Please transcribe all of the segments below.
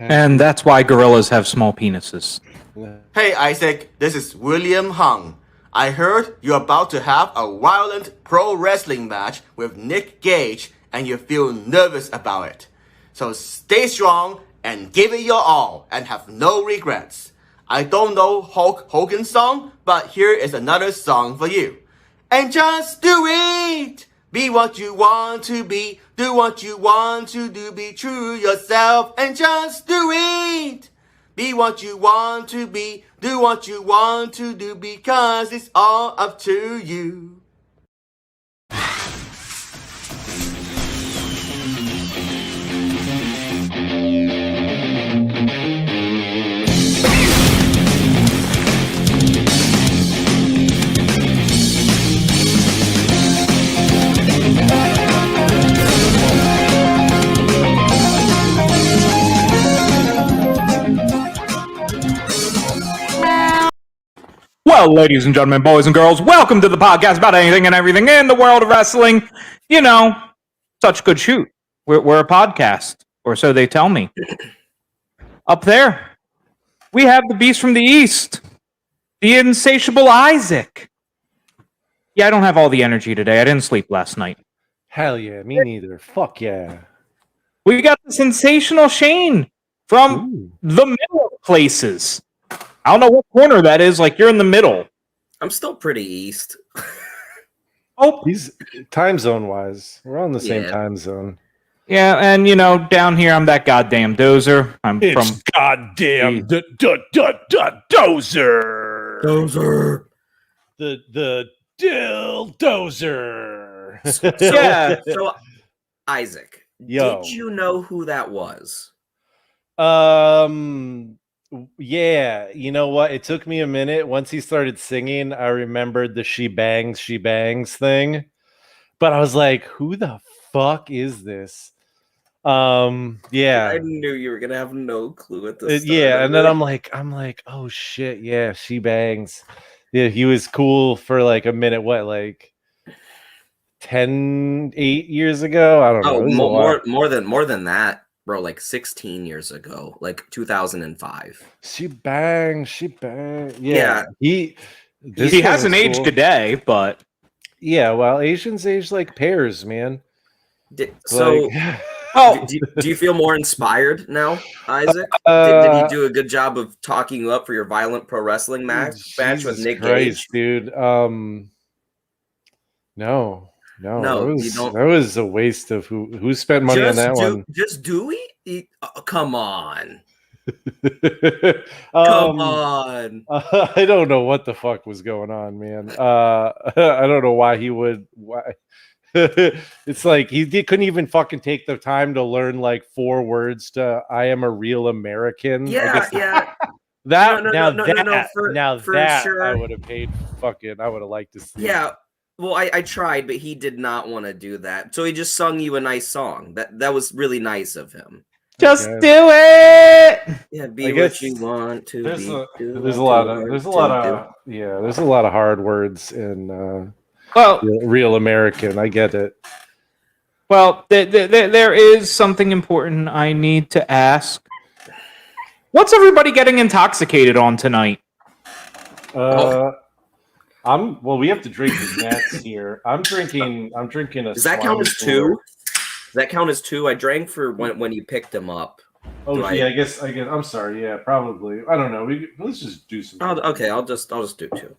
And that's why gorillas have small penises. Hey Isaac, this is William Hung. I heard you're about to have a violent pro wrestling match with Nick Gage and you feel nervous about it. So stay strong and give it your all and have no regrets. I don't know Hulk Hogan's song, but here is another song for you. And just do it! Be what you want to be, do what you want to do, be true yourself and just do it! Be what you want to be, do what you want to do, because it's all up to you. Well, ladies and gentlemen, boys and girls, welcome to the podcast about anything and everything in the world of wrestling. You know, such good shoot. We're a podcast, or so they tell me. Up there, we have the beast from the east, the insatiable Isaac. Yeah, I don't have all the energy today. I didn't sleep last night. Hell yeah, me neither. Fuck yeah. We got the sensational Shane from the middle of places. I don't know what corner that is. Like, you're in the middle. I'm still pretty east. Oh, He's time zone wise. We're on the same time zone. Yeah, and you know, down here I'm that goddamn dozer. I'm It's from goddamn dozer. Dozer. The dildozer. Yeah. So, Isaac, Yo. did you know who that was? Yeah, you know what? It took me a minute. Once he started singing, I remembered the she bangs thing. But I was like, who the fuck is this? Yeah. I knew you were gonna have no clue at this. Yeah, and then I'm like, oh shit, yeah, she bangs. Yeah, he was cool for like a minute. What, like 8 years ago? I don't know. Oh, more than that, bro. Like 16 years ago, like 2005. She bangs. Yeah. He hasn't aged a day, but yeah, well, Asians age like pears, man. Do you feel more inspired now, Isaac? Did he do a good job of talking you up for your violent pro wrestling match with Nick Gage? Dude. No. That was a waste of who spent money on that one. Just Dewey? Come on. Come on. I don't know what the fuck was going on, man. I don't know why he would. Why? It's like he couldn't even fucking take the time to learn like 4 words to "I am a real American." Yeah. That sure. I would have paid fucking. I would have liked to see. Yeah. Well, I tried, but he did not want to do that. So he just sung you a nice song. That was really nice of him. Just do it. Yeah, be what you want to be. There's a lot of hard words in real American. I get it. Well, there is something important I need to ask. What's everybody getting intoxicated on tonight? We have to drink the Nets here. I'm drinking a Does that count as 2? Does that count as 2? I drank for when you picked him up. Oh, I guess. I'm sorry. Yeah, probably. I don't know. Let's just do some. Okay, I'll just do 2.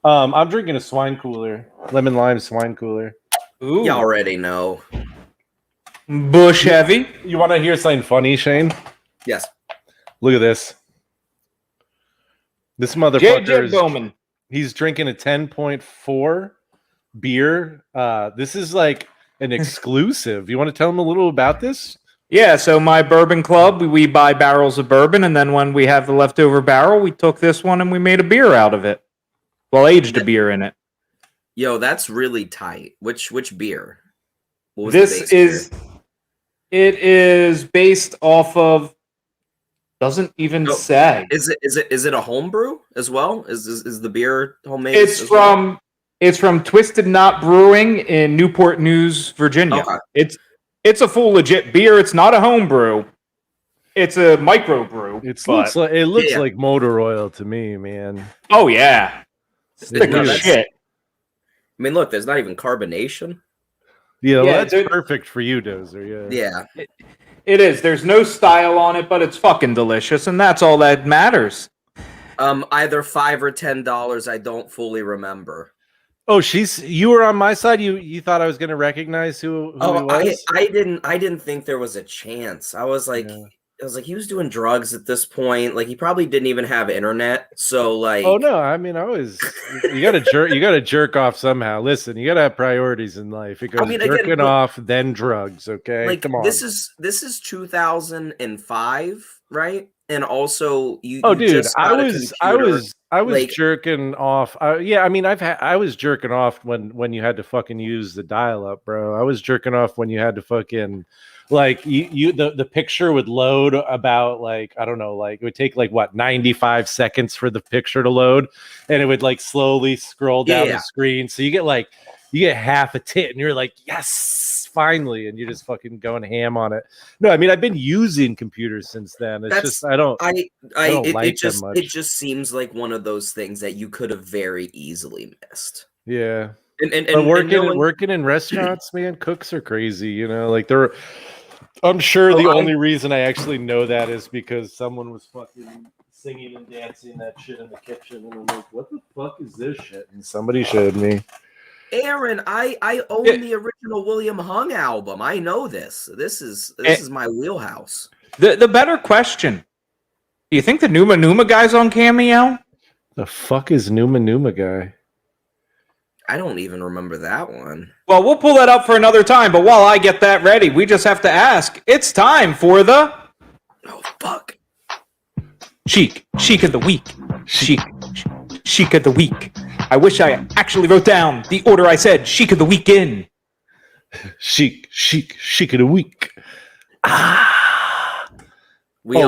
I'm drinking a swine cooler, lemon lime swine cooler. Ooh. You already know. Bush heavy. You want to hear something funny, Shane? Yes. Look at this. This motherfucker JJ Bowman. He's drinking a 10.4 beer. This is like an exclusive. You want to tell him a little about this? Yeah, so my bourbon club, we buy barrels of bourbon, and then when we have the leftover barrel, we took this one and we made a beer out of it. Well, aged a beer in it. Yo, that's really tight. Which beer? What was this is beer? It is based off of. Doesn't even say. Is it a homebrew as well? Is the beer homemade? It's from Twisted Knot Brewing in Newport News, Virginia. Okay. It's a full legit beer. It's not a homebrew. It's a microbrew. It looks like motor oil to me, man. Oh yeah, thick No, as that's- shit. I mean, look, there's not even carbonation. Yeah, well, Yeah, that's perfect for you, Dozer. Yeah. Yeah. It is. There's no style on it, but it's fucking delicious, and that's all that matters. Either $5 or $10. I don't fully remember. Oh, you were on my side. You thought I was going to recognize who he was? I didn't think there was a chance. I was like, he was doing drugs at this point. Like, he probably didn't even have internet. So like, oh no, I mean, you got to jerk off somehow. Listen, you got to have priorities in life. It goes jerking off, then drugs. Okay, like, come on. This is 2005, right? And also, dude, I was like, jerking off. I mean, I was jerking off when you had to fucking use the dial-up, bro. I was jerking off when you had to fucking like the picture would load about like, I don't know, like it would take like what 95 seconds for the picture to load, and it would like slowly scroll down the screen. So you get half a tit, and you're like, yes, finally, and you're just fucking going ham on it. No, I mean, I've been using computers since then. It's just I don't like them much. It just seems like one of those things that you could have very easily missed. Yeah. And working in restaurants, man, cooks are crazy, you know, like I'm sure the only reason I actually know that is because someone was fucking singing and dancing that shit in the kitchen, and I'm like, what the fuck is this shit? And somebody showed me. Aaron, I own the original William Hung album. I know this. This is my wheelhouse. The better question: do you think the Numa Numa guy's on Cameo? The fuck is Numa Numa guy? I don't even remember that one. Well, we'll pull that up for another time. But while I get that ready, we just have to ask. It's time for the fuck Chic of the week. Chic of the week. I wish I actually wrote down the order I said Chic of the week in. Chic of the week. We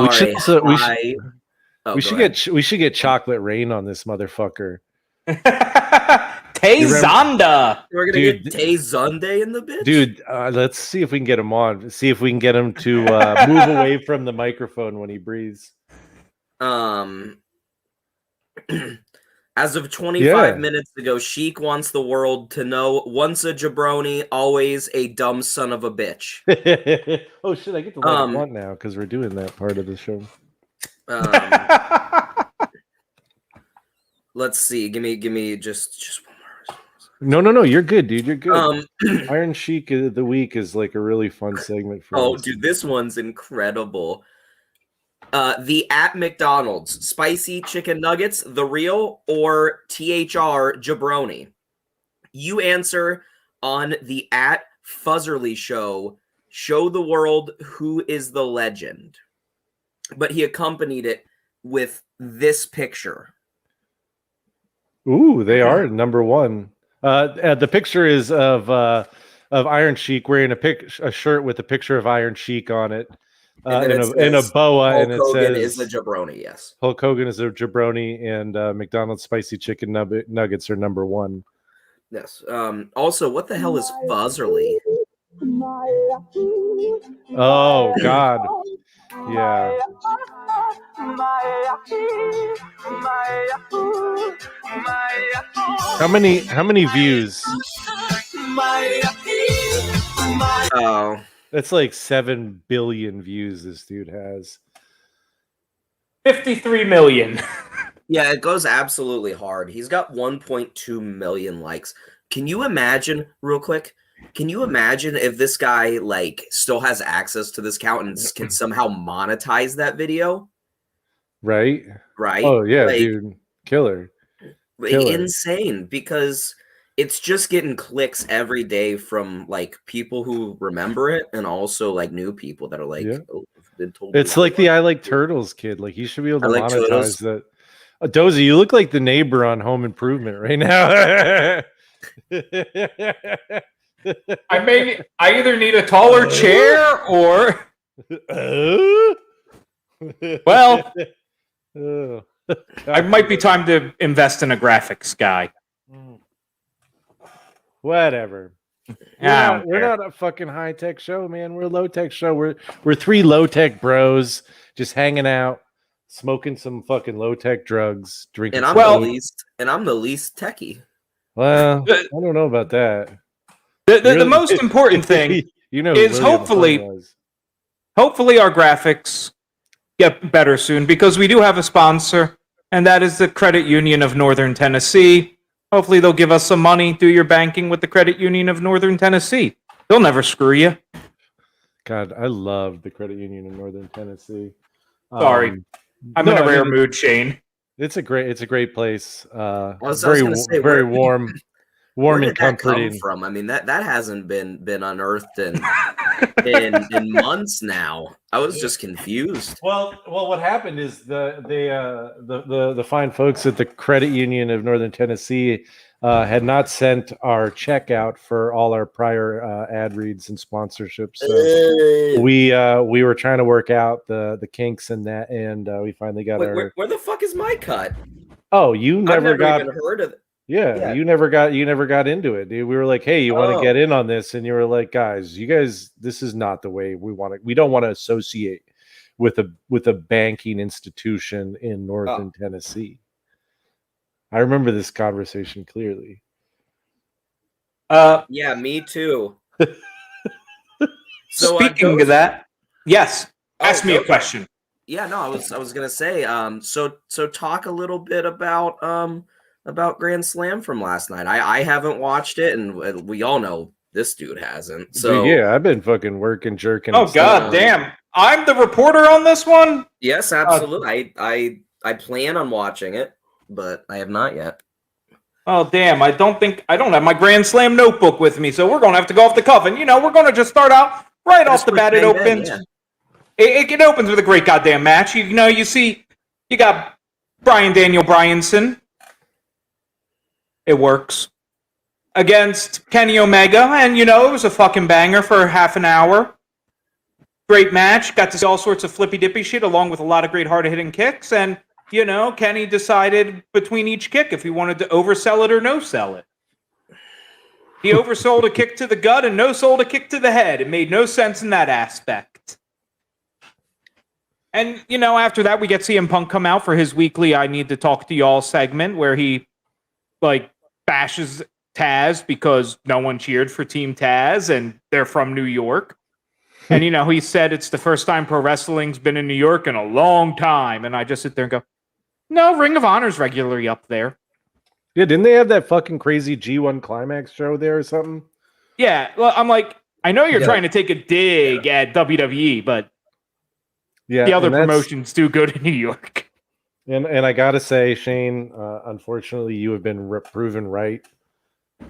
should get Chocolate Rain on this motherfucker. Tay Zonda. We're gonna get Tay Zonda in the bitch, dude. Let's see if we can get him on. See if we can get him to move away from the microphone when he breathes. As of 25 minutes ago, Sheik wants the world to know: once a jabroni, always a dumb son of a bitch. Oh shit! I get to let him on now because we're doing that part of the show. Let's see. Give me just one more. No. You're good, dude. You're good. Iron Sheik of the week is like a really fun segment for us. Dude, this one's incredible. The at McDonald's spicy chicken nuggets, the real or THR jabroni? You answer on the at Fuzzerly show. Show the world who is the legend. But he accompanied it with this picture. Ooh, they are number one. The picture is of Iron Sheik wearing a shirt with a picture of Iron Sheik on it, in a boa, Hulk and it Hogan says is a jabroni. Yes, Hulk Hogan is a jabroni, and McDonald's spicy chicken nuggets are number one. Yes. Also, what the hell is Fuzzerly? Oh God. Yeah. How many views? Oh, that's like 7 billion views this dude has. 53 million. Yeah, it goes absolutely hard. He's got 1.2 million likes. Can you imagine, real quick? Can you imagine if this guy like still has access to this account and can somehow monetize that video? Right? Oh yeah, like, dude, killer. Insane, because it's just getting clicks every day from like people who remember it, and also like new people that are like, been told. It's like the I Like Turtles kid. Like you should be able to monetize that. Dozy, you look like the neighbor on Home Improvement right now. I either need a taller chair or well, I might be time to invest in a graphics guy. Whatever. We're not a fucking high tech show, man. We're a low tech show. We're three low tech bros just hanging out, smoking some fucking low tech drugs, drinking. And I'm the least techie. Well, I don't know about that. The most important thing is hopefully our graphics get better soon, because we do have a sponsor, and that is the Credit Union of Northern Tennessee. Hopefully they'll give us some money. Do your banking with the Credit Union of Northern Tennessee. They'll never screw you. God, I love the Credit Union of Northern Tennessee. Sorry, I'm in a rare mood, Shane. It's a great place. I was gonna say, very warm and comforting. Come from? I mean, that hasn't been unearthed in months now. I was just confused. Well, what happened is the fine folks at the Credit Union of Northern Tennessee had not sent our check out for all our prior ad reads and sponsorships. So we were trying to work out the kinks in that, and we finally got our. Where the fuck is my cut? Oh, you never got. Even heard of it. Yeah, you never got into it, dude. We were like, hey, you want to get in on this? And you were like, guys, this is not the way we want it. We don't want to associate with a banking institution in Northern Tennessee. I remember this conversation clearly. Yeah, me too. So speaking of that, yes, ask me a question. Yeah, no, I was gonna say, so talk a little bit about Grand Slam from last night. I haven't watched it, and we all know this dude hasn't. So yeah, I've been fucking jerking. Oh god damn! I'm the reporter on this one. Yes, absolutely. I plan on watching it, but I have not yet. Oh damn! I don't have my Grand Slam notebook with me, so we're gonna have to go off the cuff. And we're gonna just start out right off the bat. It opens. It opens with a great goddamn match. You see, you got Daniel Bryanson. It works against Kenny Omega, and it was a fucking banger for half an hour. Great match. Got to see all sorts of flippy dippy shit, along with a lot of great hard hitting kicks. And Kenny decided between each kick if he wanted to oversell it or no sell it. He oversold a kick to the gut and no sold a kick to the head. It made no sense in that aspect. And after that, we get CM Punk come out for his weekly "I Need to Talk to Y'all" segment, where he bashes Taz because no one cheered for Team Taz and they're from New York. And, he said it's the first time pro wrestling's been in New York in a long time. And I just sit there and go, no, Ring of Honor's regularly up there. Yeah, didn't they have that fucking crazy G1 Climax show there or something? Yeah, well, I'm like, I know you're trying to take a dig at WWE, but the other promotions do good in New York. And I gotta say, Shane, unfortunately, you have been proven right.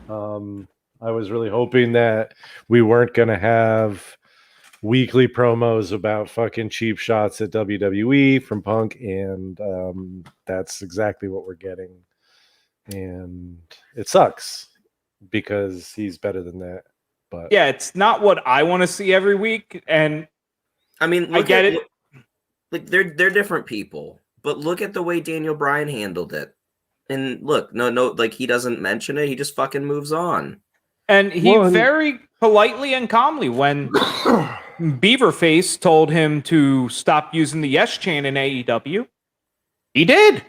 I was really hoping that we weren't gonna have weekly promos about fucking cheap shots at WWE from Punk, and that's exactly what we're getting. And it sucks because he's better than that. But yeah, it's not what I want to see every week. And I mean, I get it. Like they're different people. But look at the way Daniel Bryan handled it. And look, no, like he doesn't mention it. He just fucking moves on. And he very politely and calmly, when Beaverface told him to stop using the yes chain in AEW, he did.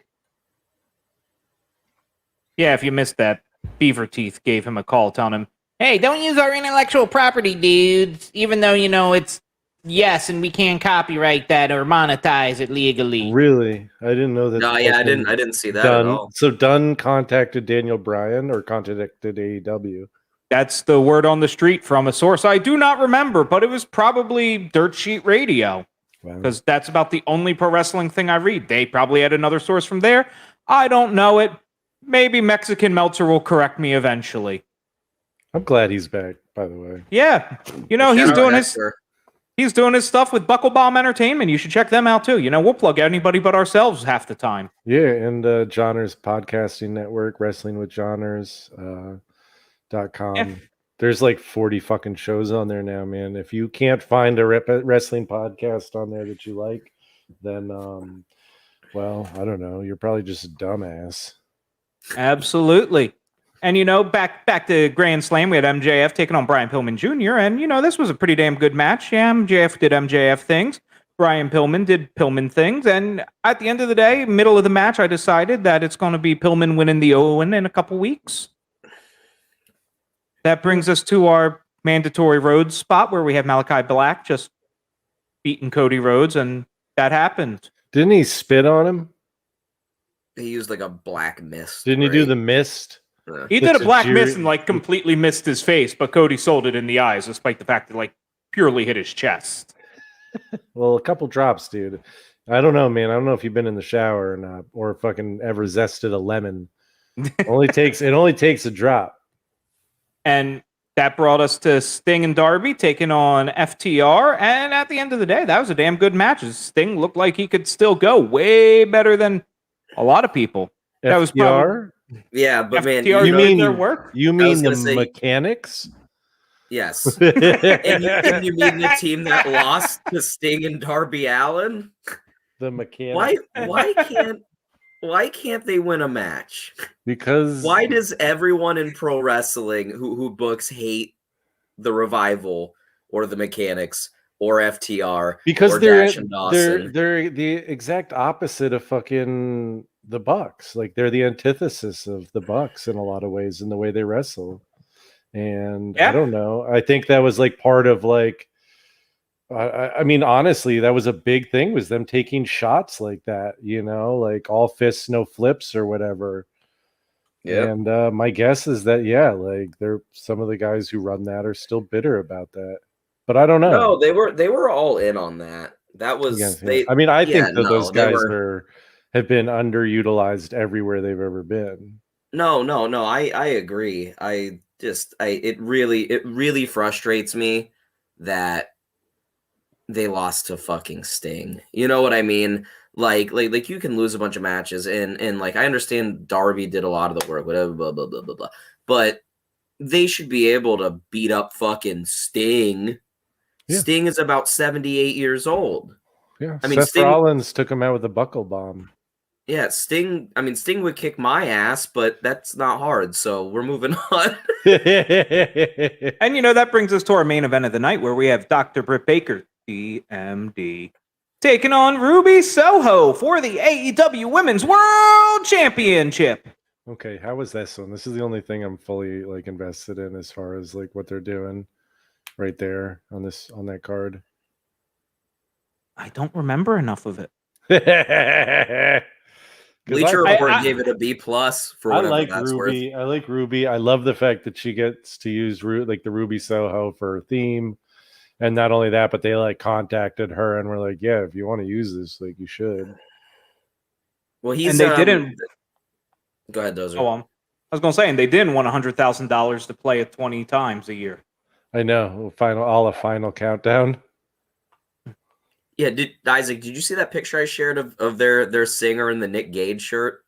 Yeah, if you missed that, Beaver Teeth gave him a call telling him, hey, don't use our intellectual property, dudes, even though, it's yes, and we can't copyright that or monetize it legally. Really? I didn't know that. No, yeah, I didn't see that at all. So Dunn contacted Daniel Bryan or contacted AEW? That's the word on the street from a source I do not remember, but it was probably Dirt Sheet Radio, because that's about the only pro wrestling thing I read. They probably had another source from there. I don't know it. Maybe Mexican Meltzer will correct me eventually. I'm glad he's back, by the way. Yeah. He's doing his stuff with Buckle Bomb Entertainment. You should check them out too. We'll plug anybody but ourselves half the time. Yeah, and Johnner's podcasting network, Wrestling with Johners. .com. Yeah. There's like 40 fucking shows on there now, man. If you can't find a wrestling podcast on there that you like, then well, I don't know, you're probably just a dumbass. Absolutely. And, back to Grand Slam, we had MJF taking on Brian Pillman Jr., and, this was a pretty damn good match. Yeah, MJF did MJF things. Brian Pillman did Pillman things. And at the end of the day, middle of the match, I decided that it's going to be Pillman winning the Owen in a couple weeks. That brings us to our mandatory Rhodes spot where we have Malachi Black just beating Cody Rhodes, and that happened. Didn't he spit on him? He used like a black mist. Didn't he do the mist? He did a black mist and completely missed his face, but Cody sold it in the eyes, despite the fact that purely hit his chest. Well, a couple drops, dude. I don't know, man. I don't know if you've been in the shower or not, or fucking ever zested a lemon. It only takes a drop. And that brought us to Sting and Darby taking on FTR. And at the end of the day, that was a damn good match. Sting looked like he could still go way better than a lot of people. That was FTR? Yeah, but FTR man, you mean their work? You mean the mechanics? Yes. and you mean the team that lost to Sting and Darby Allin? The mechanics. Why can't they win a match? Because why does everyone in pro wrestling who books hate the Revival or the Mechanics or FTR? Because or they're Dash and Dawson? they're the exact opposite of fucking the Bucks. Like they're the antithesis of the Bucks in a lot of ways in the way they wrestle. And I don't know. I think that was part of I mean, honestly, that was a big thing, was them taking shots like that, all fists, no flips or whatever. Yeah. And my guess is that, they're some of the guys who run that are still bitter about that. But I don't know. No, they were all in on that. That was I think that those guys have been underutilized everywhere they've ever been. No, I agree. It really frustrates me that they lost to fucking Sting. You know what I mean? Like you can lose a bunch of matches and I understand Darby did a lot of the work, whatever, blah, blah, blah, blah, blah. But they should be able to beat up fucking Sting. Yeah. Sting is about 78 years old. Yeah. I mean, Seth Rollins took him out with a buckle bomb. Yeah, Sting would kick my ass, but that's not hard, so we're moving on. And that brings us to our main event of the night, where we have Dr. Britt Baker, DMD, taking on Ruby Soho for the AEW Women's World Championship. Okay, how was this one? This is the only thing I'm fully invested in as far as what they're doing right there on that card. I don't remember enough of it. Bleacher Report gave it a B+ for whatever that's Ruby. worth. I like Ruby. I love the fact that she gets to use the Ruby Soho for her theme. And not only that, but they contacted her and were like, yeah, if you want to use this, you should. Well, and they didn't. Go ahead, Dozer. I was going to say, and they didn't want $100,000 to play it 20 times a year. I know. Final countdown. Yeah, Isaac, did you see that picture I shared of their singer in the Nick Gage shirt?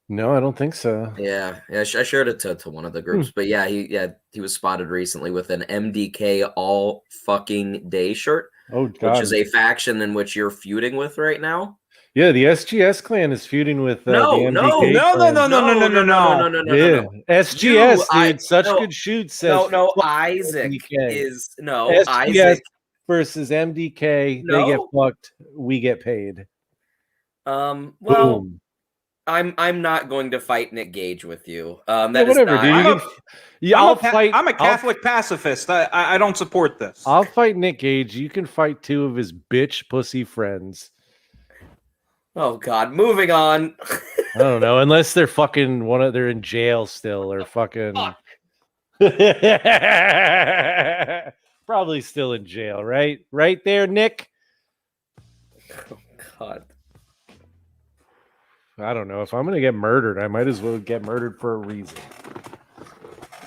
No, I don't think so. Yeah, I shared it to one of the groups. But yeah, he was spotted recently with an MDK all fucking day shirt. Oh God. Which is a faction in which you're feuding with right now. Yeah, the SGS clan is feuding with the MDK. No. Yeah, SGS, dude, such good shoots. No, Isaac is SGS Isaac versus MDK. They get fucked. We get paid. Well, boom. I'm not going to fight Nick Gage with you. Whatever, dude. I'm a Catholic pacifist. I don't support this. I'll fight Nick Gage. You can fight two of his bitch pussy friends. Oh God, moving on. I don't know, unless they're fucking they're in jail still or fucking. Probably still in jail, right? Right there, Nick. Oh God. I don't know. If I'm gonna get murdered, I might as well get murdered for a reason.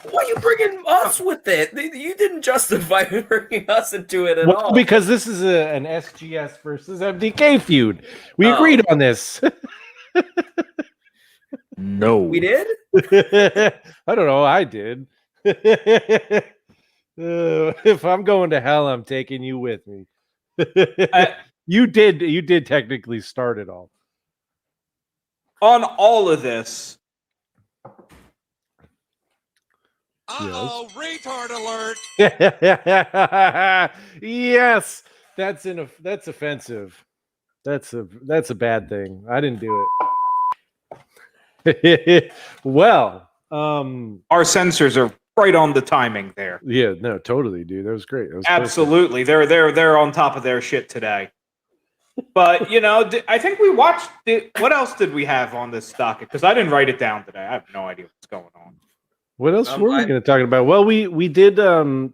Why are you bringing us with it? You didn't justify bringing us into it at all. Because this is an SGS versus MDK feud. We agreed on this. No. We did? I don't know. I did. If I'm going to hell, I'm taking you with me. You did technically start it all. On all of this, Uh-oh, retard alert. Yes, that's offensive. That's a bad thing. I didn't do it. Well, Our censors are right on the timing there. yeah, no, totally, dude. That was great. That was perfect. Absolutely, they're on top of their shit today. But you know, I think we watched. What else did we have on this docket? Because I didn't write it down today. I have no idea what's going on. What else were we going to talk about? Well, we did we'll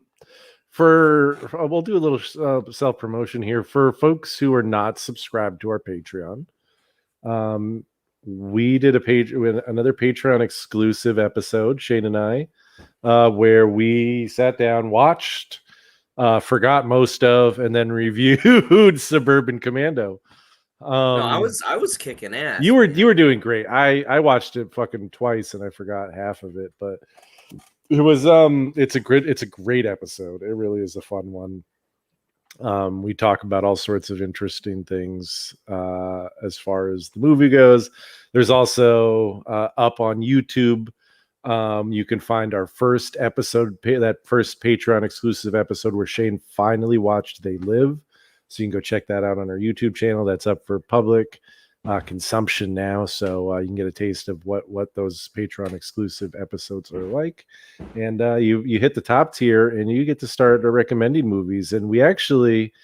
do a little self promotion here for folks who are not subscribed to our Patreon. We did another Patreon exclusive episode, Shane and I, where we sat down, watched, forgot most of, and then reviewed Suburban Commando. No, I was kicking ass. You were doing great. I watched it fucking twice and I forgot half of it, but it was it's a great episode. It really is a fun one. We talk about all sorts of interesting things as far as the movie goes. There's also up on YouTube. You can find our first episode, that first Patreon exclusive episode where Shane finally watched They Live. So you can go check that out on our YouTube channel. That's up for public consumption now. So you can get a taste of what those Patreon exclusive episodes are like. And you hit the top tier and you get to start recommending movies. And we actually,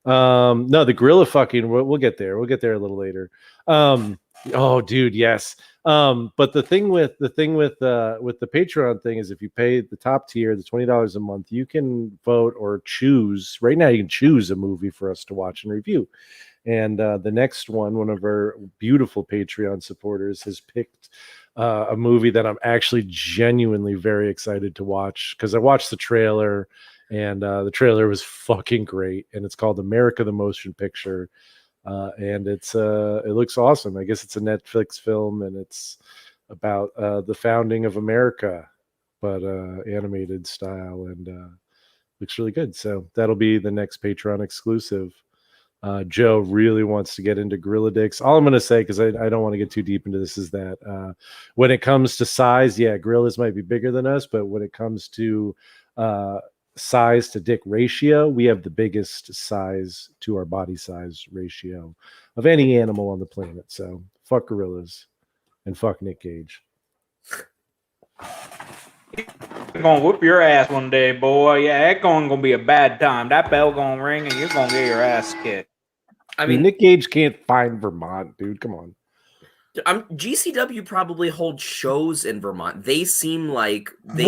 no, the gorilla fucking, we'll get there. We'll get there a little later. Oh, dude, yes. But the thing with the Patreon thing is if you pay the top tier, the $20 a month, you can vote or choose. Right now, you can choose a movie for us to watch and review. And the next one of our beautiful Patreon supporters has picked a movie that I'm actually genuinely very excited to watch because I watched the trailer and the trailer was fucking great. And it's called America the Motion Picture. And it looks awesome. I guess it's a Netflix film and it's about the founding of America, but animated style, and looks really good. So that'll be the next Patreon exclusive. Joe really wants to get into Gorilla Dicks. All I'm going to say, because I don't want to get too deep into this, is that when it comes to size, yeah, gorillas might be bigger than us, but when it comes to size to dick ratio, we have the biggest size to our body size ratio of any animal on the planet. So fuck gorillas and fuck Nick Cage. You're gonna whoop your ass one day, boy. Yeah, it's gonna be a bad time. That bell gonna ring and you're gonna get your ass kicked. I mean, Nick Cage can't find Vermont, dude. Come on. GCW probably holds shows in Vermont. They seem like the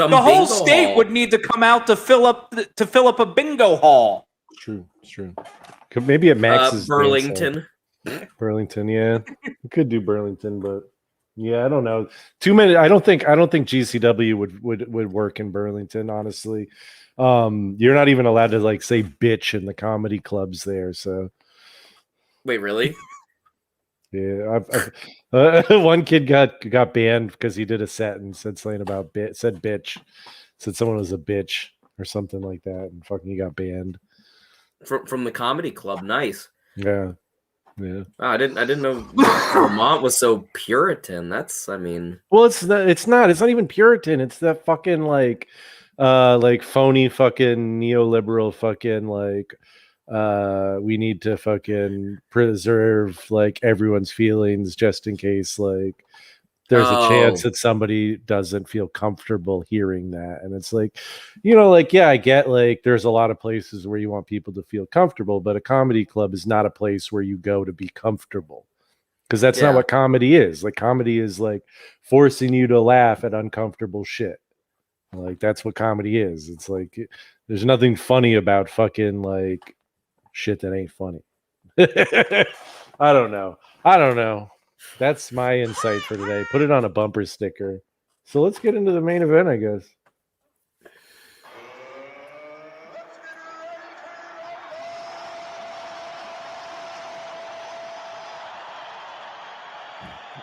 whole state hall would need to come out to fill up a bingo hall. True, it's true. Maybe at Max's Burlington. Burlington, yeah, we could do Burlington, but yeah, I don't know. Too many. I don't think GCW would work in Burlington. Honestly, you're not even allowed to like say bitch in the comedy clubs there. So, wait, really? Yeah, one kid got banned because he did a set and said something about said bitch, said someone was a bitch or something like that, and fucking he got banned from the comedy club. Nice. Yeah. Oh, I didn't know Vermont was so Puritan. Well, it's not even Puritan. It's that fucking like phony fucking neoliberal fucking like. We need to fucking preserve like everyone's feelings just in case like there's a chance that somebody doesn't feel comfortable hearing that. And it's like, like, yeah, I get like there's a lot of places where you want people to feel comfortable, but a comedy club is not a place where you go to be comfortable, because that's not what comedy is. Like comedy is like forcing you to laugh at uncomfortable shit. Like that's what comedy is. It's like there's nothing funny about fucking like shit that ain't funny. I don't know. That's my insight for today. Put it on a bumper sticker. So let's get into the main event, I guess.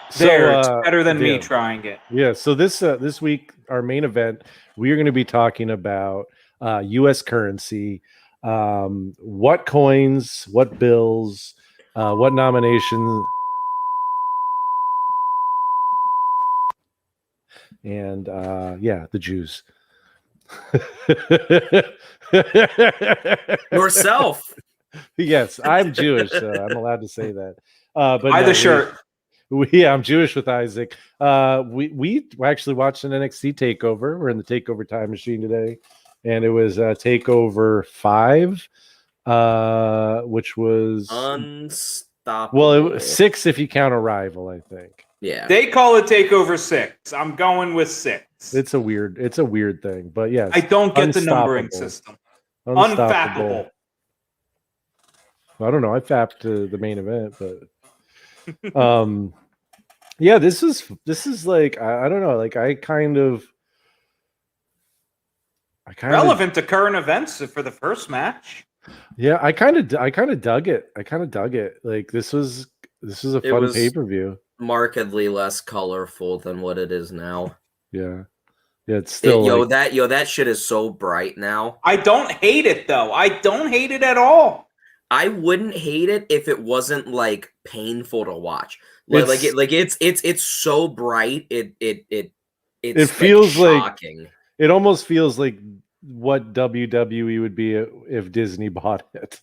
It's better than me trying it. Yeah. So this week, our main event, we are going to be talking about U.S. currency. What coins, what bills, what nominations. and the Jews. Yourself. Yes, I'm Jewish, so I'm allowed to say that. But Buy no, the shirt. I'm Jewish with Isaac. We actually watched an NXT Takeover. We're in the Takeover time machine today, and it was Takeover 5, which was Unstoppable. it was 6 if you count Arrival, I think. Yeah. They call it Takeover 6. I'm going with 6. It's a weird thing, but yes, I don't get the numbering Unstoppable. system. Unstoppable. Unfappable. I don't know. I fapped to the main event, but this is like I don't know. Like I kind of Relevant to current events for the first match. Yeah, I kind of dug it. Like this was a fun pay-per-view. Markedly less colorful than what it is now. Yeah, it's still that shit is so bright now. I don't hate it though. I don't hate it at all. I wouldn't hate it if it wasn't like painful to watch. It's so bright. It's feels shocking. It almost feels like what WWE would be if Disney bought it.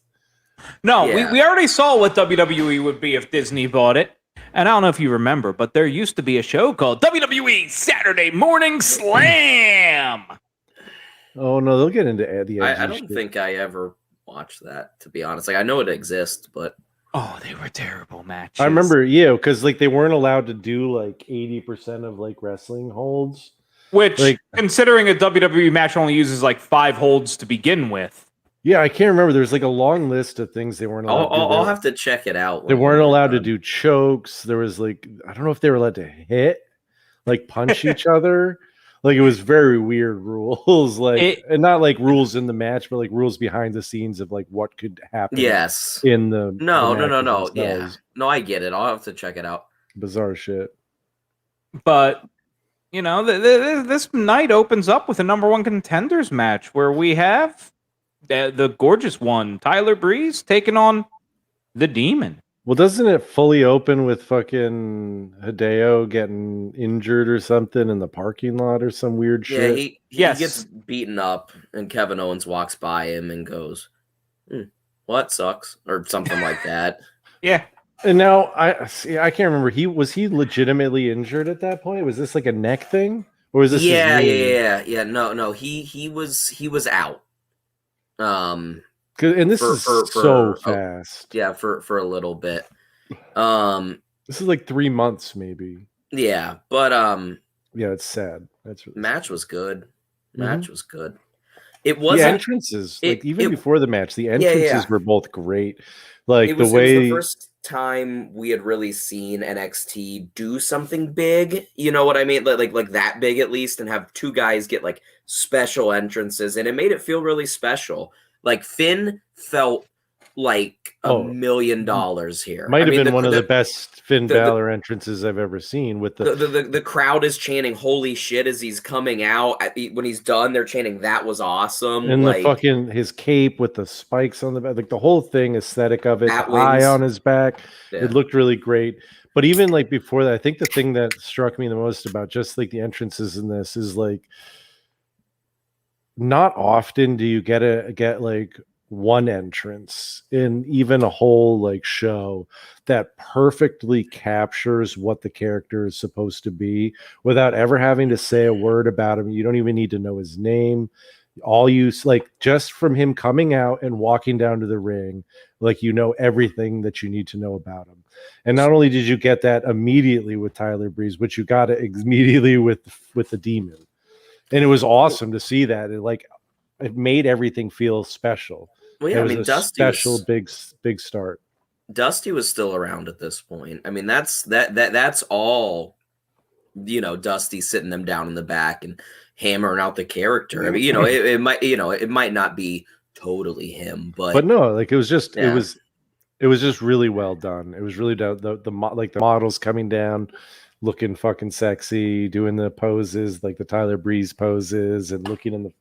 No, we already saw what WWE would be if Disney bought it. And I don't know if you remember, but there used to be a show called WWE Saturday Morning Slam. Oh no, they'll get into the edgy I don't think I ever watched that, to be honest. Like I know it exists, but they were terrible matches. I remember, because like they weren't allowed to do like 80% of like wrestling holds. Which, considering a WWE match only uses like 5 holds to begin with. Yeah, I can't remember. There's like a long list of things they weren't allowed to do. I'll have to check it out. They weren't allowed to do chokes. There was like, I don't know if they were allowed to hit, like punch each other. Like it was very weird rules. And not like rules in the match, but like rules behind the scenes of like what could happen. Yes. In the No. Yeah. No, I get it. I'll have to check it out. Bizarre shit. But this night opens up with a number 1 contenders match where we have the gorgeous one, Tyler Breeze, taking on the Demon. Well, doesn't it fully open with fucking Hideo getting injured or something in the parking lot or some weird shit? Yeah, he gets beaten up, and Kevin Owens walks by him and goes, "Well, that sucks," or something like that. Yeah. And now I can't remember. Was he legitimately injured at that point? Was this like a neck thing, or was this? Yeah. No. He was out. And this is so fast. For a little bit. This is like 3 months, maybe. Yeah, but it's sad. That's really match sad. was good. Mm-hmm. Match was good. It wasn't the entrances. Before the match, the entrances were both great. Like it was the first time we had really seen NXT do something big. You know what I mean? Like that big at least, and have 2 guys get like special entrances, and it made it feel really special. Like Finn felt like $1 million here. Might have been one of the best Finn Balor entrances I've ever seen. With the crowd is chanting "Holy shit" as he's coming out. When he's done, they're chanting "That was awesome." And the fucking his cape with the spikes on the back, like the whole thing, aesthetic of it, the eye on his back, it looked really great. But even like before that, I think the thing that struck me the most about just like the entrances in this is like, not often do you get like one entrance in even a whole like show that perfectly captures what the character is supposed to be without ever having to say a word about him. You don't even need to know his name. All you like, just from him coming out and walking down to the ring, like, everything that you need to know about him. And not only did you get that immediately with Tyler Breeze, but you got it immediately with the Demon. And it was awesome to see that. It made everything feel special. Well, yeah, Dusty special big start. Dusty was still around at this point. I mean, that's all. Dusty sitting them down in the back and hammering out the character. I mean, it might not be totally him, but no, like it was just really well done. It was really done. The models coming down, looking fucking sexy, doing the poses, like the Tyler Breeze poses, and looking in the.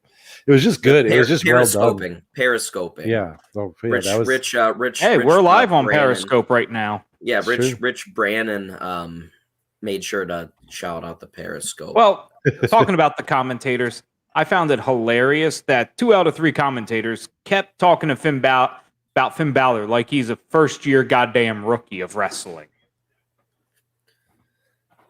It was just good. It was just well done. Periscoping. Yeah. Rich. Hey, we're live on Periscope right now. Yeah, Rich Brannon made sure to shout out the Periscope. Well, talking about the commentators, I found it hilarious that 2 out of 3 commentators kept talking to about Finn Balor like he's a first-year goddamn rookie of wrestling.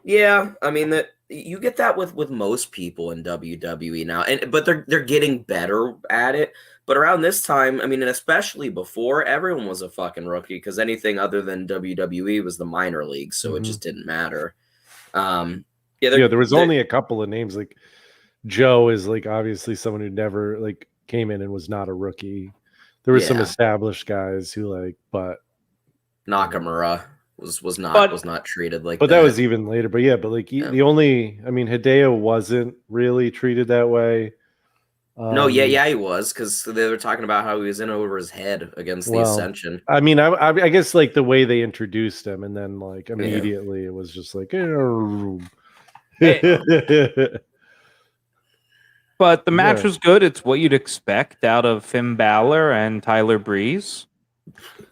Yeah, I mean that you get that with most people in WWE now, but they're getting better at it. But around this time, I mean, and especially before, everyone was a fucking rookie because anything other than WWE was the minor league, so it just didn't matter. There was only a couple of names. Like Joe is like obviously someone who never like came in and was not a rookie. There were some established guys who like, but Nakamura was not treated like that. But that was even later. But yeah, but like the only, I mean, Hideo wasn't really treated that way. No, he was, because they were talking about how he was in over his head against the Ascension. I mean, I guess like the way they introduced him, and then like immediately it was just like. But the match was good. It's what you'd expect out of Finn Balor and Tyler Breeze.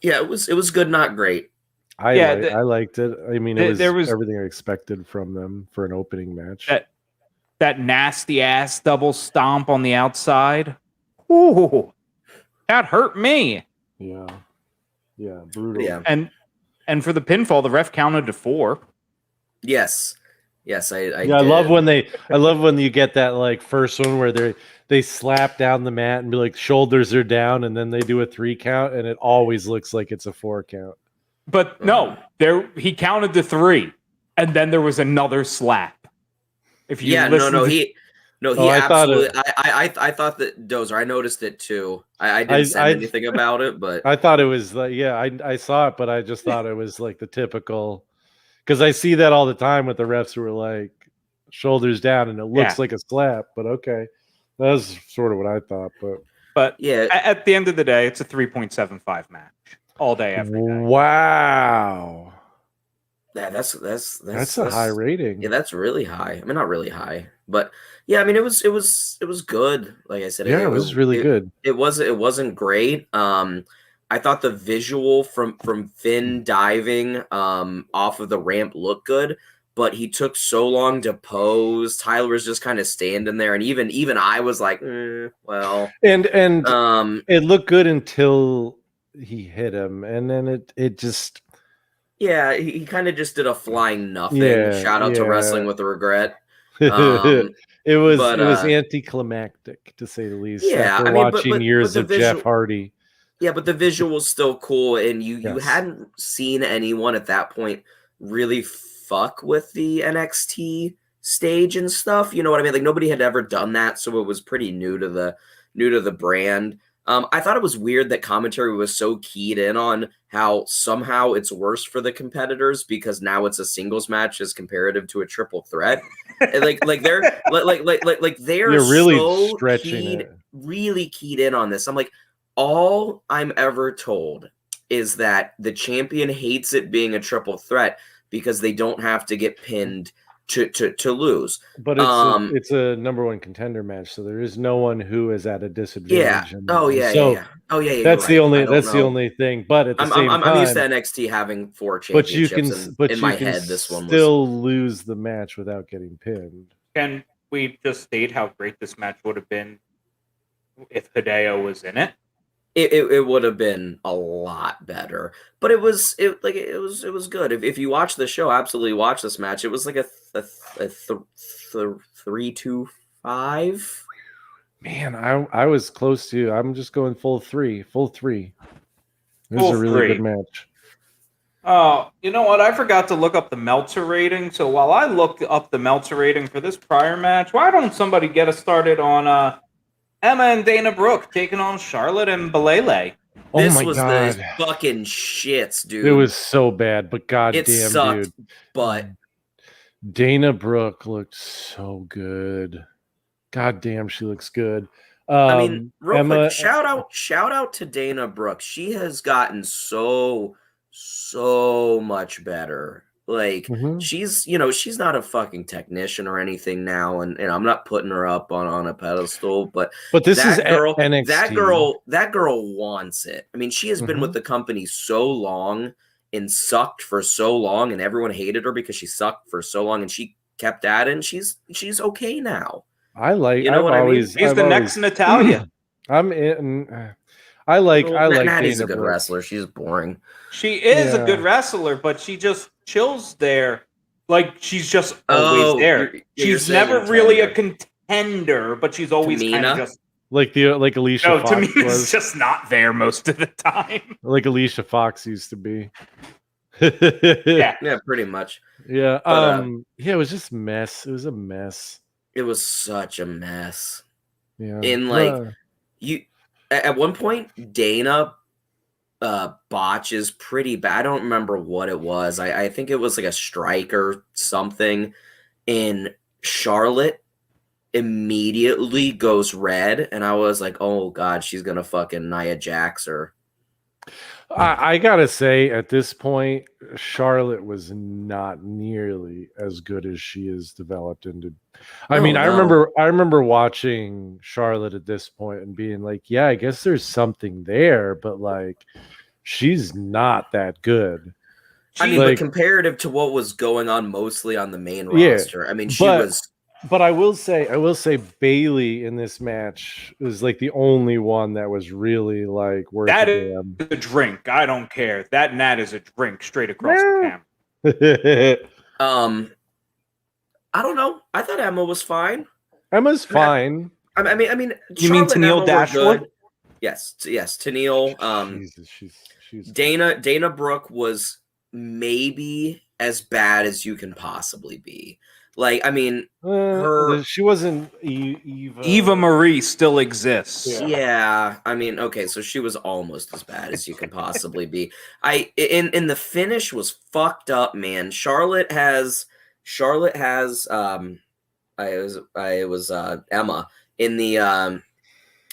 Yeah, it was good, not great. I liked it. I mean, there was everything I expected from them for an opening match. That nasty ass double stomp on the outside. Ooh, that hurt me. Yeah, brutal. Yeah, and for the pinfall, the ref counted to 4. Yes, I love when you get that like first one where they slap down the mat and be like shoulders are down, and then they do a 3 count, and it always looks like it's a 4 count. But no, he counted to 3, and then there was another slap. If you I thought that Dozer. I noticed it too. I didn't say anything about it, but I thought it was like I saw it, but I just thought it was like the typical, because I see that all the time with the refs who are like shoulders down and it looks like a slap. But okay, that was sort of what I thought. But yeah, at the end of the day, it's a 3.75 match all day, every day. Wow. Yeah, that's a high rating. Yeah, that's really high. I mean, not really high, but yeah, I mean, it was good. Like I said, it was really good. It wasn't great. I thought the visual from Finn diving off of the ramp looked good, but he took so long to pose. Tyler was just kind of standing there, and even I was like, well, and it looked good until he hit him, and then it just. Yeah, he kind of just did a flying nothing. Shout out to Wrestling with a Regret. It was anticlimactic, to say the least. Yeah, after watching years of Jeff Hardy. Yeah, but the visual was still cool, and you hadn't seen anyone at that point really fuck with the NXT stage and stuff. You know what I mean? Like nobody had ever done that, so it was pretty new to the brand. I thought it was weird that commentary was so keyed in on how somehow it's worse for the competitors because now it's a singles match as comparative to a triple threat. like they're really so stretching really keyed in on this. I'm like, all I'm ever told is that the champion hates it being a triple threat because they don't have to get pinned to lose. But it's a number 1 contender match, so there is no one who is at a disadvantage. That's the only thing. But at the same time, I'm used to NXT having 4 championships. But in you my can head, this one still lose the match without getting pinned. Can we just state how great this match would have been if Hideo was in it? It would have been a lot better, but it was good. If you watch the show, absolutely watch this match. It was like a 3-2-5. Man, I was close to. I'm just going full 3. It was a really good match. Oh, you know what? I forgot to look up the Meltzer rating. So while I looked up the Meltzer rating for this prior match, why don't somebody get us started on Emma and Dana Brooke taking on Charlotte and Balele? This was the fucking shits, dude. It was so bad, but goddamn, sucked, dude. But Dana Brooke looked so good. God damn, she looks good. I mean, real quick, shout out to Dana Brooke. She has gotten so much better. Like she's not a fucking technician or anything now, and I'm not putting her up on a pedestal, but this that is girl, NXT. that girl wants it. I mean, she has been with the company so long, and sucked for so long, and everyone hated her because she sucked for so long, and she kept at it, and she's okay now. I like. You know I've what I mean? always. He's I've the always, next Natalia. I'm in. I like. Well, I like Natty's Dana a good Brooke. wrestler. She's boring. She is a Yeah. good wrestler, but she just chills there. Like, she's just always Oh, there. you're She's saying never really a contender. contender, but she's always kind of Tamina? just. Like Alicia No, Fox to me, it's was. just not there most of the time. Like Alicia Fox used to be. Yeah. Yeah, pretty much. Yeah. But, Yeah. It was just mess. It was a mess. It was such a mess. Yeah. In like you at one point, Dana botches pretty bad. I don't remember what it was. I think it was like a strike or something. And Charlotte immediately goes red, and I was like, oh god, she's gonna fucking Nia Jax her. I gotta say, at this point, Charlotte was not nearly as good as she is developed into. I mean, I remember watching Charlotte at this point and being like, yeah, I guess there's something there, but like, she's not that good. I mean, like, but comparative to what was going on mostly on the main Yeah, roster, I mean, she was. But I will say Bailey in this match was like the only one that was really like worth That a is a drink. I don't care. That Nat is a drink straight across the camera. damn. I don't know. I thought Emma was fine. Emma's fine. I mean, You mean Charlotte and Tenille Emma were Dashwood? good. Yes, Tenille. Jesus, she's Dana Brooke was maybe as bad as you can possibly be. Like, I mean, she wasn't Eva. Eva Marie still exists. Yeah, I mean, okay, so she was almost as bad as you can possibly be. In the finish was fucked up, man. Charlotte has it was Emma in the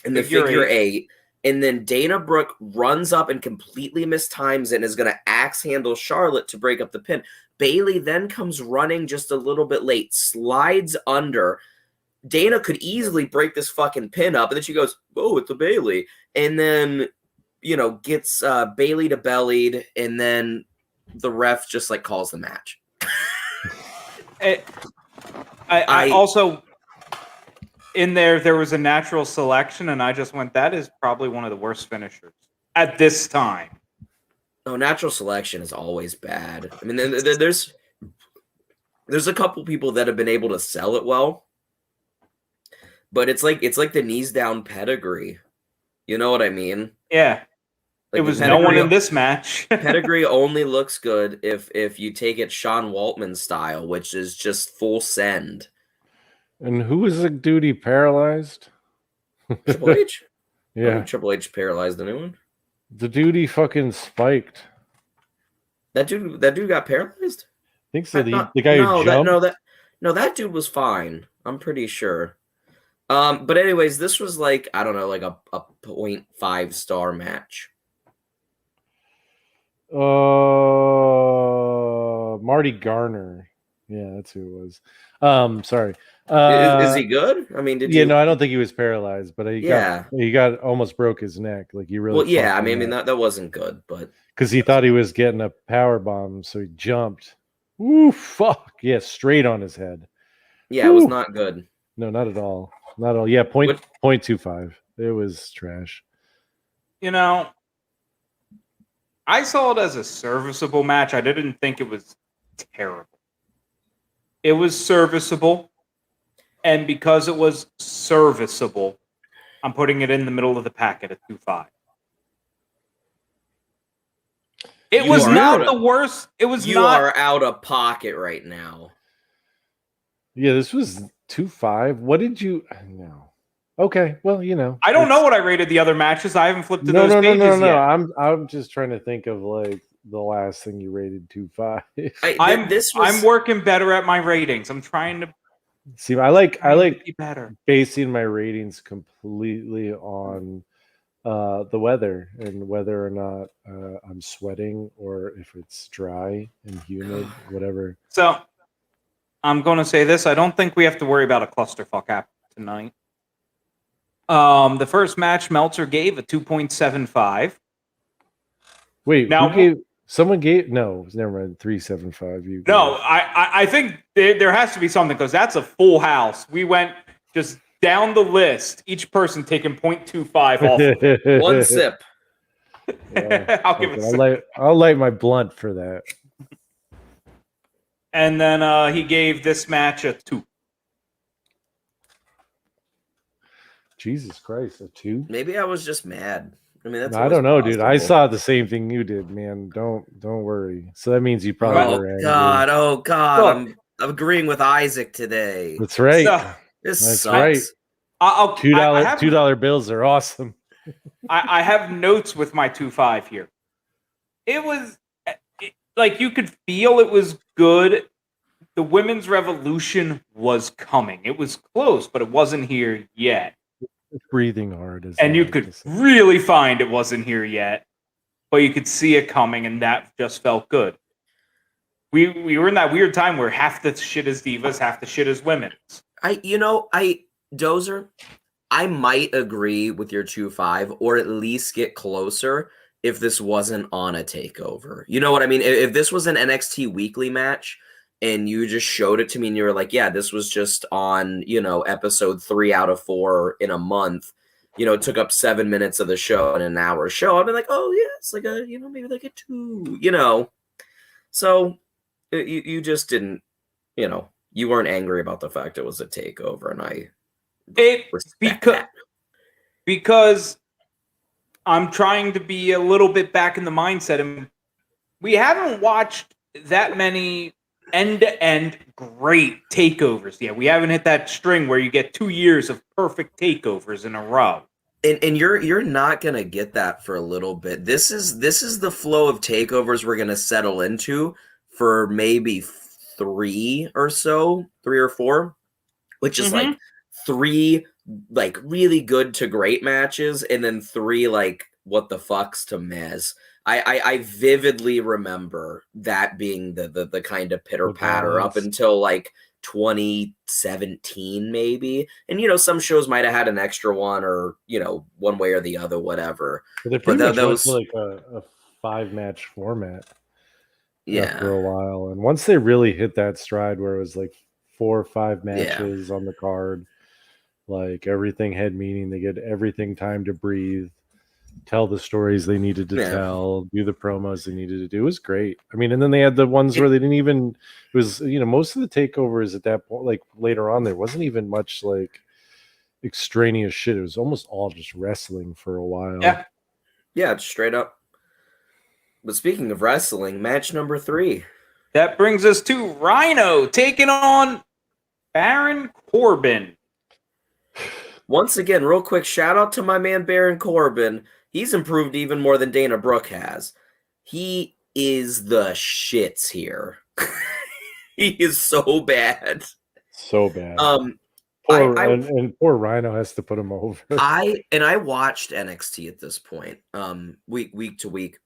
figure eight. And then Dana Brooke runs up and completely mistimes it and is going to axe handle Charlotte to break up the pin. Bailey then comes running just a little bit late, slides under. Dana could easily break this fucking pin up, and then she goes, "Oh, it's a Bailey," and then gets Bailey to bellied, and then the ref just like calls the match. I also. In there was a natural selection, and I just went, that is probably one of the worst finishers at this time. No, natural selection is always bad. I mean, there's a couple people that have been able to sell it well, but it's like the knees down pedigree. You know what I mean? Yeah. Like it was no one in this match. Pedigree only looks good if you take it Sean Waltman style, which is just full send. And who was the dude he paralyzed? Triple H? Yeah. Triple H paralyzed anyone? The dude he fucking spiked. That dude got paralyzed? I think so. The guy who jumped? That dude was fine. I'm pretty sure. But anyways, this was like, I don't know, like a 0.5 star match. Marty Garner. Yeah, that's who it was. Sorry. Is he good? I mean, no, I don't think he was paralyzed, but he got almost broke his neck. Like he really. Well, yeah, I mean that wasn't good, but because he thought he was getting a power bomb, so he jumped. Ooh, fuck! Yeah, straight on his head. Yeah, it was not good. No, not at all. Not at all. Yeah, 0.25. It was trash. I saw it as a serviceable match. I didn't think it was terrible. It was serviceable. And because it was serviceable, I'm putting it in the middle of the packet at 2.5. It was not the worst. It was you not. are out of pocket right now. Yeah, this was 2.5. What did you? No. Okay, well, I don't know what I rated the other matches. I haven't flipped to those pages yet. No. I'm just trying to think of like the last thing you rated 2.5. I'm working better at my ratings. I'm trying to. See, I like be better. Basing my ratings completely on the weather and whether or not I'm sweating or if it's dry and humid, whatever. So I'm going to say this. I don't think we have to worry about a clusterfuck app tonight. The first match Meltzer gave a 2.75. Wait, now, Someone gave no, never mind. 375. You No, I think there has to be something because that's a full house. We went just down the list, each person taking 0.25 off of it. One sip. I'll give it a sip. I'll light my blunt for that. And then he gave this match a 2. Jesus Christ, a 2? Maybe I was just mad. I mean, that's I don't know, dude. I possible. saw the same thing you did, man. Don't worry. So that means you probably were angry. Oh God! Look. I'm agreeing with Isaac today. That's right. So, This That's sucks. right. I'll $2 bills are awesome. I have notes with my 2.5 here. It was like you could feel it was good. The women's revolution was coming. It was close, but it wasn't here yet. It's breathing hard, And you could really find it wasn't here yet, but you could see it coming, and that just felt good. We were in that weird time where half the shit is divas, half the shit is women's. Dozer, I might agree with your 2.5, or at least get closer if this wasn't on a takeover. You know what I mean? If this was an NXT weekly match and you just showed it to me and you were like, yeah, this was just on, episode 3 out of 4 in a month, it took up 7 minutes of the show in an hour show, I'd be like, oh yeah, it's like a, maybe like a 2, So you just didn't, you weren't angry about the fact it was a takeover, and because I'm trying to be a little bit back in the mindset, and we haven't watched that many end-to-end great takeovers yet. We haven't hit that string where you get 2 years of perfect takeovers in a row. And you're not gonna get that for a little bit. This is the flow of takeovers we're gonna settle into for maybe 3 or 4, which is like 3 like really good to great matches, and then 3 like what the fucks to mez. I vividly remember that being the kind of pitter patter up until like 2017 maybe, and some shows might have had an extra one, or one way or the other, whatever. They pretty much went to like a 5-match format. For a while, and once they really hit that stride where it was like 4 or 5 matches on the card, like everything had meaning, they get everything time to breathe, tell the stories they needed to tell, do the promos they needed to do. It was great. I mean, and then they had the ones where they didn't even, it was, most of the takeovers at that point, like later on, there wasn't even much like extraneous shit. It was almost all just wrestling for a while. Yeah, straight up. But speaking of wrestling, match number 3. That brings us to Rhino taking on Baron Corbin. Once again, real quick, shout out to my man Baron Corbin. He's improved even more than Dana Brooke has. He is the shits here. He is so bad. So bad. Poor Rhino has to put him over. I watched NXT at this point, week to week.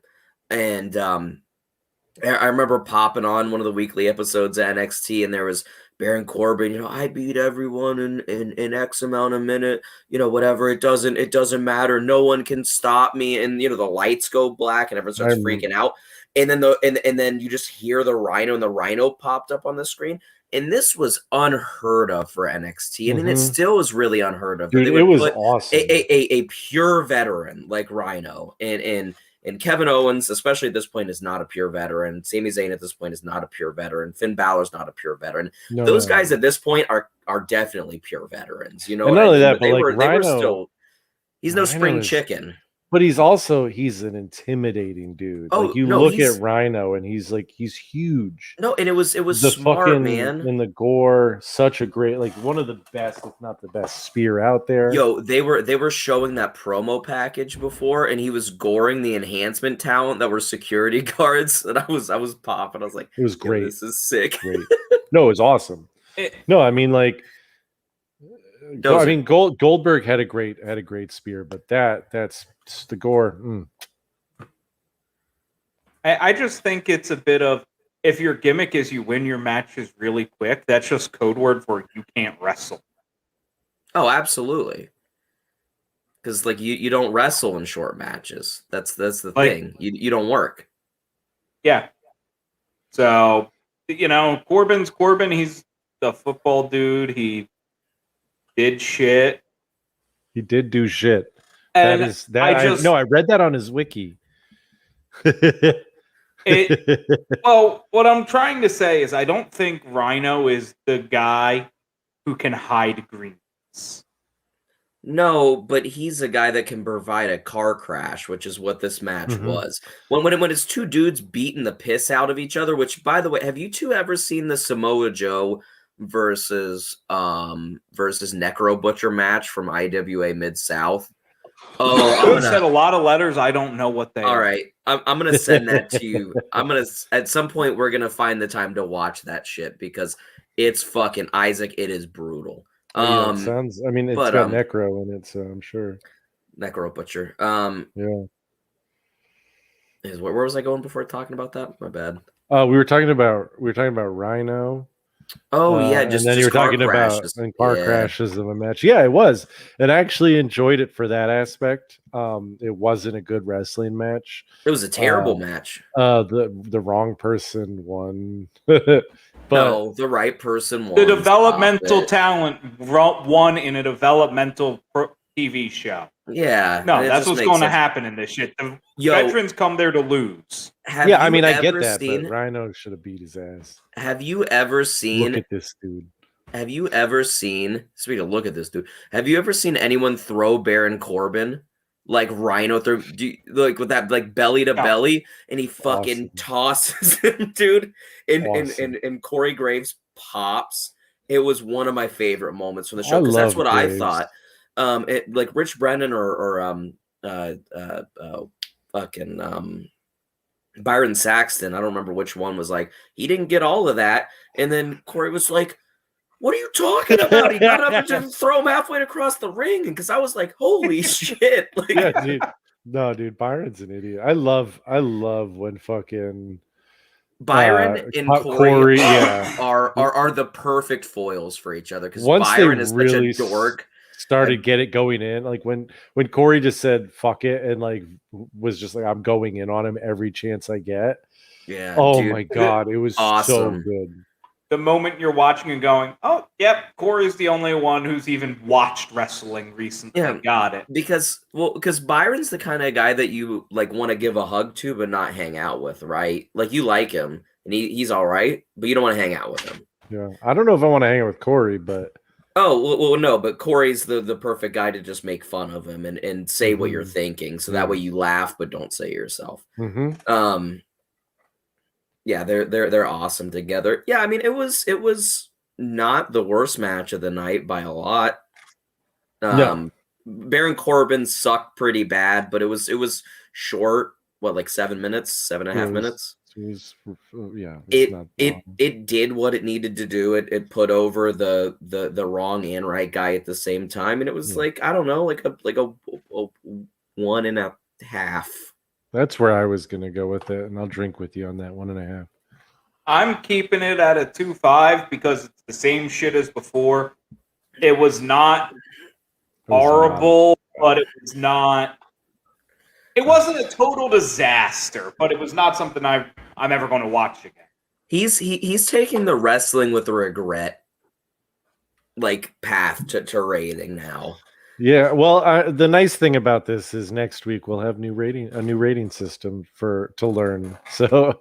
And I remember popping on one of the weekly episodes of NXT, and there was Baron Corbin. I beat everyone in X amount of minute. Whatever. It doesn't matter. No one can stop me. And the lights go black, and everyone starts freaking out. And then and then you just hear the Rhino, and the Rhino popped up on the screen. And this was unheard of for NXT. I mean, it still is really unheard of. Dude, it was awesome. A pure veteran like Rhino, and Kevin Owens, especially at this point, is not a pure veteran. Sami Zayn at this point is not a pure veteran. Finn Balor's not a pure veteran. Those guys at this point are definitely pure veterans. And not only that, but like Rhino, they were still. He's no spring chicken. But he's an intimidating dude. Look at Rhino, and he's huge. No, and it was the smart, man. And the gore, such a great, one of the best, if not the best, spear out there. Yo, they were showing that promo package before, and he was goring the enhancement talent that were security guards, and I was popping. I was like, it was great. This is sick. Great. No, it was awesome. Goldberg had a great spear, but that's the gore. I just think it's a bit of, if your gimmick is you win your matches really quick, that's just code word for you can't wrestle. Oh, absolutely. Because you don't wrestle in short matches. That's the thing. You don't work. Yeah. So, Corbin's Corbin. He's the football dude. He did shit. He did do shit. And I read that on his wiki. Well, what I'm trying to say is I don't think Rhino is the guy who can hide greens. No, but he's a guy that can provide a car crash, which is what this match was. When it's two dudes beating the piss out of each other, which, by the way, have you two ever seen the Samoa Joe versus Necro Butcher match from IWA Mid-South? Oh, You said a lot of letters. I don't know what they are. All right. I'm going to send that to you. At some point, we're going to find the time to watch that shit because it's fucking Isaac. It is brutal. Yeah, it sounds. I mean, it's got Necro in it, so I'm sure. Necro Butcher. Yeah. Where was I going before talking about that? My bad. We were talking about Rhino. Oh yeah, and then you were talking about car crashes of a match. Yeah, it was, and I actually enjoyed it for that aspect. It wasn't a good wrestling match. It was a terrible match. The wrong person won. But no, the right person won. The developmental talent won in a developmental TV show. Yeah. No, that's what's going to happen in this shit. The veterans come there to lose. Yeah, I mean, I get that, but Rhino should have beat his ass. Have you ever seen... Look at this dude. Have you ever seen... Speaking of look at this dude, have you ever seen anyone throw Baron Corbin? Like Rhino through, like with that, like belly to belly, and he fucking tosses him, dude. And Corey Graves pops. It was one of my favorite moments from the show because that's what Graves. I thought. Like Rich Brennan or Byron Saxton. I don't remember which one was like he didn't get all of that, and then Corey was like, "What are you talking about?" He got up and just throw him halfway across the ring, and because I was like, "Holy shit!" Like, yeah, dude. No, dude, Byron's an idiot. I love when fucking Byron and Corey are the perfect foils for each other because Byron is really such a dork. Started get it going in like when Corey just said fuck it and like was just like I'm going in on him every chance I get. Yeah. Oh dude. my god, it was awesome. So good. The moment you're watching and going, oh, yep, Corey's the only one who's even watched wrestling recently. Yeah, got it. Because Byron's the kind of guy that you like want to give a hug to, but not hang out with, right? Like you like him and he's all right, but you don't want to hang out with him. Yeah, I don't know if I want to hang out with Corey, but well, no, but Corey's the perfect guy to just make fun of him and say what you're thinking, so that way you laugh but don't say yourself. Yeah, they're awesome together. Yeah, I mean it was not the worst match of the night by a lot. No. Baron Corbin sucked pretty bad, but it was short. What, like 7 minutes, 7.5 minutes? It did what it needed to do. It put over the wrong and right guy at the same time, and it was like I don't know, like a 1.5. That's where I was going to go with it, and I'll drink with you on that 1.5. I'm keeping it at a 2.5 because it's the same shit as before. It was not horrible, but it was not. It wasn't a total disaster, but it was not something I'm ever going to watch again. He's taking the wrestling with regret like path to rating now. Yeah, well, the nice thing about this is next week we'll have a new rating system to learn. So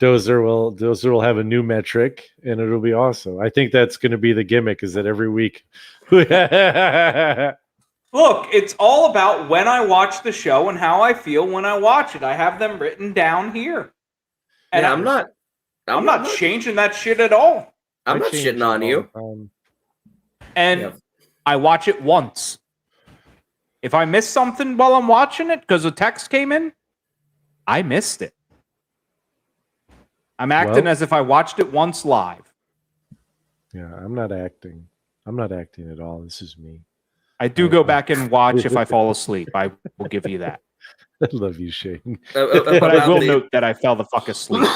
Dozer will have a new metric, and it'll be awesome. I think that's going to be the gimmick. Is that every week? Look, it's all about when I watch the show and how I feel when I watch it. I have them written down here, and yeah, I'm not changing that shit at all. I'm not shitting on you. I watch it once. If I miss something while I'm watching it because a text came in, I missed it. I'm acting as if I watched it once live. Yeah, I'm not acting. I'm not acting at all. This is me. I do go back and watch if I fall asleep. I will give you that. I love you, Shane. But I will note that I fell the fuck asleep.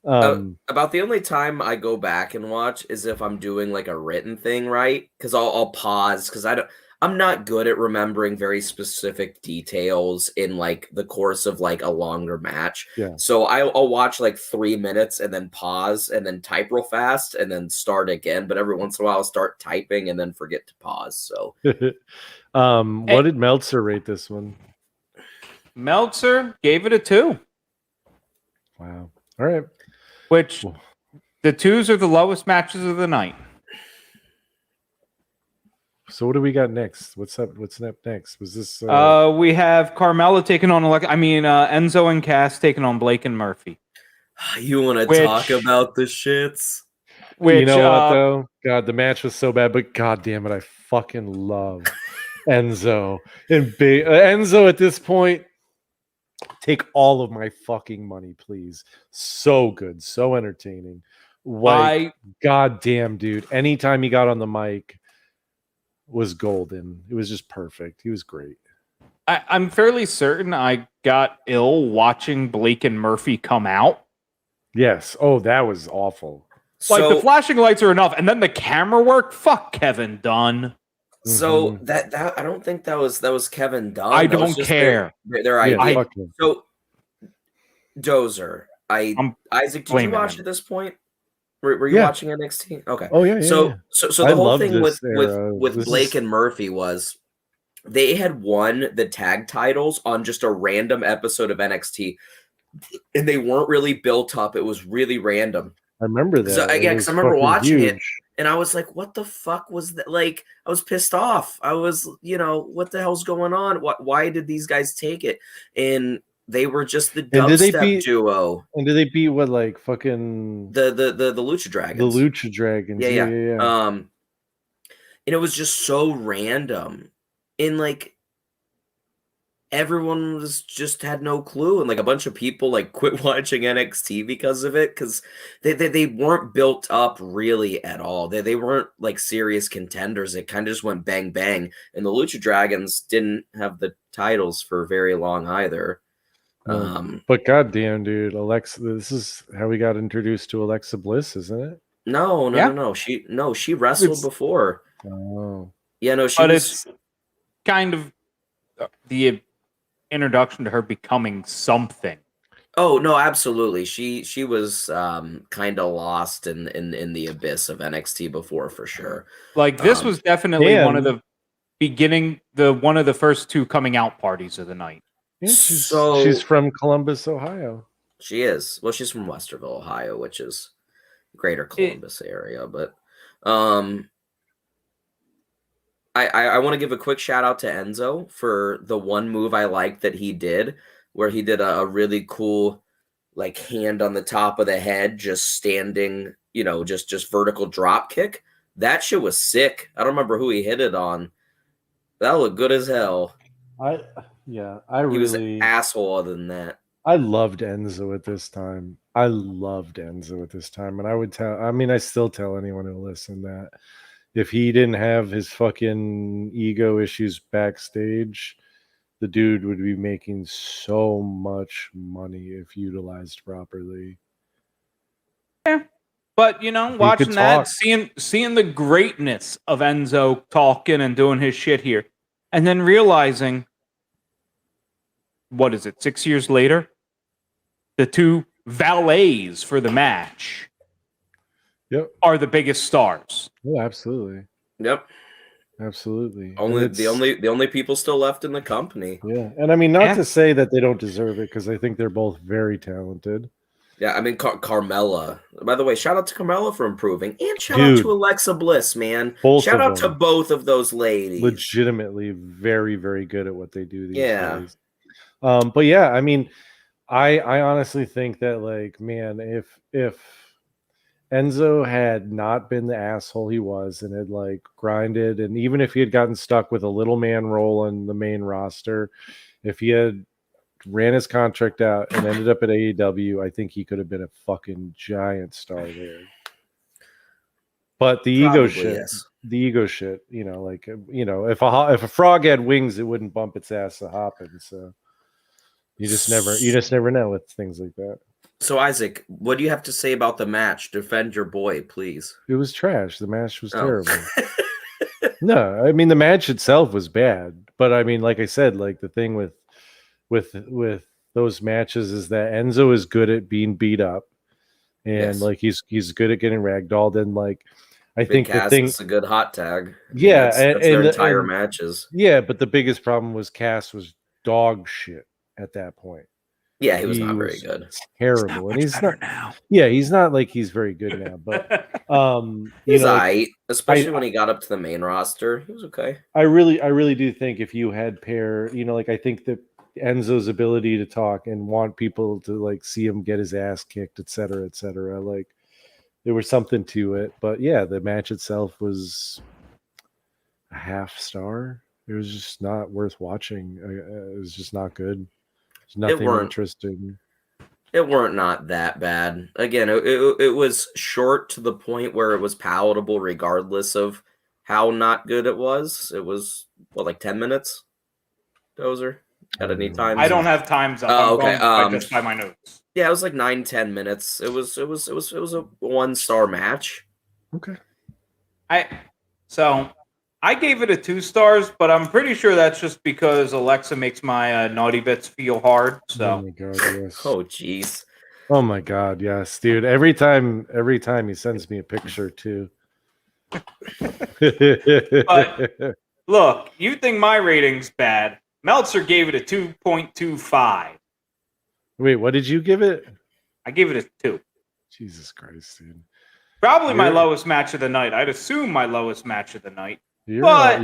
About the only time I go back and watch is if I'm doing like a written thing, right? Because I'll pause because I I'm not good at remembering very specific details in like the course of like a longer match. Yeah. So I'll watch like 3 minutes and then pause and then type real fast and then start again. But every once in a while I'll start typing and then forget to pause. So What did Meltzer rate this one? Meltzer gave it a 2, Wow. All right. which the 2s are the lowest matches of the night. So what do we got next? What's up? What's up next? Was this? We have Carmella taking on Enzo and Cass taking on Blake and Murphy. you want to Which- talk about the shits? Which you know what though? God, the match was so bad, but god damn it, I fucking love Enzo and Enzo at this point. Take all of my fucking money, please. So good, so entertaining. Like, god damn, dude. Anytime he got on the mic was golden. It was just perfect. He was great. I'm fairly certain I got ill watching Blake and Murphy come out. Yes. Oh, that was awful. Like the flashing lights are enough, and then the camera work. Fuck Kevin Dunn. So that I don't think that was Kevin Dunn. I That was don't just care. Their idea. Fuck him. So Dozer, Isaac, did you watch him. at this point? Were you watching NXT? Okay. Oh yeah. So the whole thing with This Blake is- and Murphy was they had won the tag titles on just a random episode of NXT, and they weren't really built up. It was really random. I remember that. So, It yeah, was because I remember fucking watching it, huge. and I was like, "What the fuck was that?" Like, I was pissed off. I was, what the hell's going on? Why did these guys take it? And they were just the And did they dubstep beat- duo, And did they beat what, like fucking the Lucha Dragons. the Lucha Dragons? Yeah. Yeah. And it was just so random, and like everyone just had no clue, and like a bunch of people like quit watching NXT because of it, because they weren't built up really at all. They weren't like serious contenders. It kind of just went bang bang, and the Lucha Dragons didn't have the titles for very long either. But goddamn, dude, Alexa, this is how we got introduced to Alexa Bliss, isn't it? No. She wrestled before. Oh, Yeah, no, she But was. it's kind of the introduction to her becoming something. Oh no, absolutely. She was kind of lost in the abyss of NXT before, for sure. Like this was definitely one of and- the one of the first 2 coming out parties of the night. yeah, So- she's from Columbus, Ohio. She is. Well, she's from Westerville, Ohio, which is greater Columbus area. But I want to give a quick shout out to Enzo for the one move I liked that he did, where he did a really cool like hand on the top of the head, just standing, just vertical drop kick. That shit was sick. I don't remember who he hit it on. That looked good as hell. I He was an asshole other than that. I loved Enzo at this time. And I would I still tell anyone who listened that if he didn't have his fucking ego issues backstage, the dude would be making so much money if utilized properly. But watching could that, talk. seeing the greatness of Enzo talking and doing his shit here, and then realizing, what is it, 6 years later, the 2 valets for the match are the biggest stars. Oh, absolutely. Yep. Absolutely. The only people still left in the company. Yeah. And I mean, not to say that they don't deserve it, because I think they're both very talented. Yeah, I mean, Carmella. By the way, shout out to Carmella for improving, and shout out to Alexa Bliss, man. Shout out to both of those ladies. Legitimately very, very good at what they do these days. But yeah, I mean, I honestly think that, like, man, if Enzo had not been the asshole he was and had like grinded, and even if he had gotten stuck with a little man role on the main roster, if he had ran his contract out and ended up at AEW, I think he could have been a fucking giant star there. But the ego shit, if a frog had wings, it wouldn't bump its ass a hopping. So you just never know with things like that. So Isaac, what do you have to say about the match? Defend your boy, please. It was trash. The match was terrible. No, I mean the match itself was bad, but I mean, like I said, like the thing with those matches is that Enzo is good at being beat up, and Yes. like he's good at getting ragdolled, and like I Big think the Cass thing, is a good hot tag. I mean, yeah, that's their and entire matches. yeah, but the biggest problem was Cass was dog shit at that point. Yeah, he was He not very was good. terrible, and Much he's better not. now. Yeah, he's not like he's very good now, but you He's know, like alright, especially when he got up to the main roster. He was okay. I really do think if you had pair, you know, like I think that Enzo's ability to talk and want people to like see him get his ass kicked, et cetera, like there was something to it. But yeah, the match itself was a half star. It was just not worth watching. It was just not good. There's nothing weren't- interesting. It weren't not that bad. Again, it was short to the point where it was palatable, regardless of how not good it was. It was what, like 10 minutes. Dozer, got any times? I don't have times up. Oh, I'm okay. going just by my notes. Yeah, it was like 9-10 minutes. It was a 1-star match. Okay. So I gave it a 2 stars, but I'm pretty sure that's just because Alexa makes my naughty bits feel hard. Oh So my god, yes. Oh jeez. Oh my god, yes, dude. Every time he sends me a picture too. look, you think my rating's bad? Meltzer gave it a 2.25. Wait, what did you give it? I gave it a 2. Jesus Christ, dude. Probably my You're- lowest match of the night. I'd assume my lowest match of the night. You're But-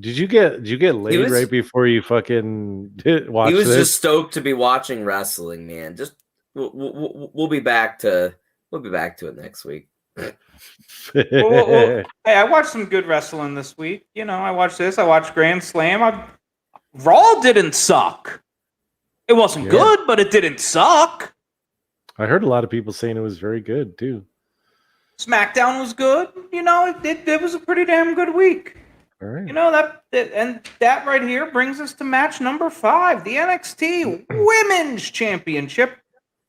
did you get laid was- right before you fucking watch He was this? just stoked to be watching wrestling, man. Just we'll be back to it next week. Well, hey, I watched some good wrestling this week. You know, I watched this. I watched Grand Slam. Raw didn't suck. It wasn't Yeah. good, but it didn't suck. I heard a lot of people saying it was very good too. SmackDown was good. You know, it was a pretty damn good week. All right. You know, that right here brings us to match number 5, the NXT Women's Championship.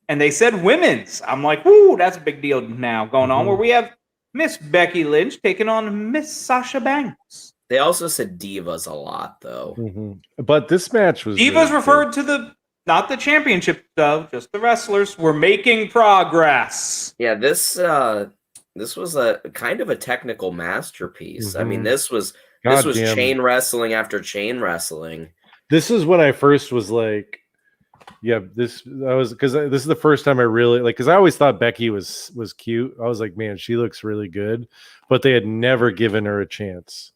And they said women's. I'm like, whoo, that's a big deal now going on, where we have Miss Becky Lynch taking on Miss Sasha Banks. They also said divas a lot, though. But this match was Divas really referred to not the championship, though, just the wrestlers. We're making progress. Yeah, this was a kind of a technical masterpiece. I mean, this was Goddamn. chain wrestling after chain wrestling. This is when I first was like, yeah, this is the first time I really like, because I always thought Becky was cute. I was like, man, she looks really good, but they had never given her a chance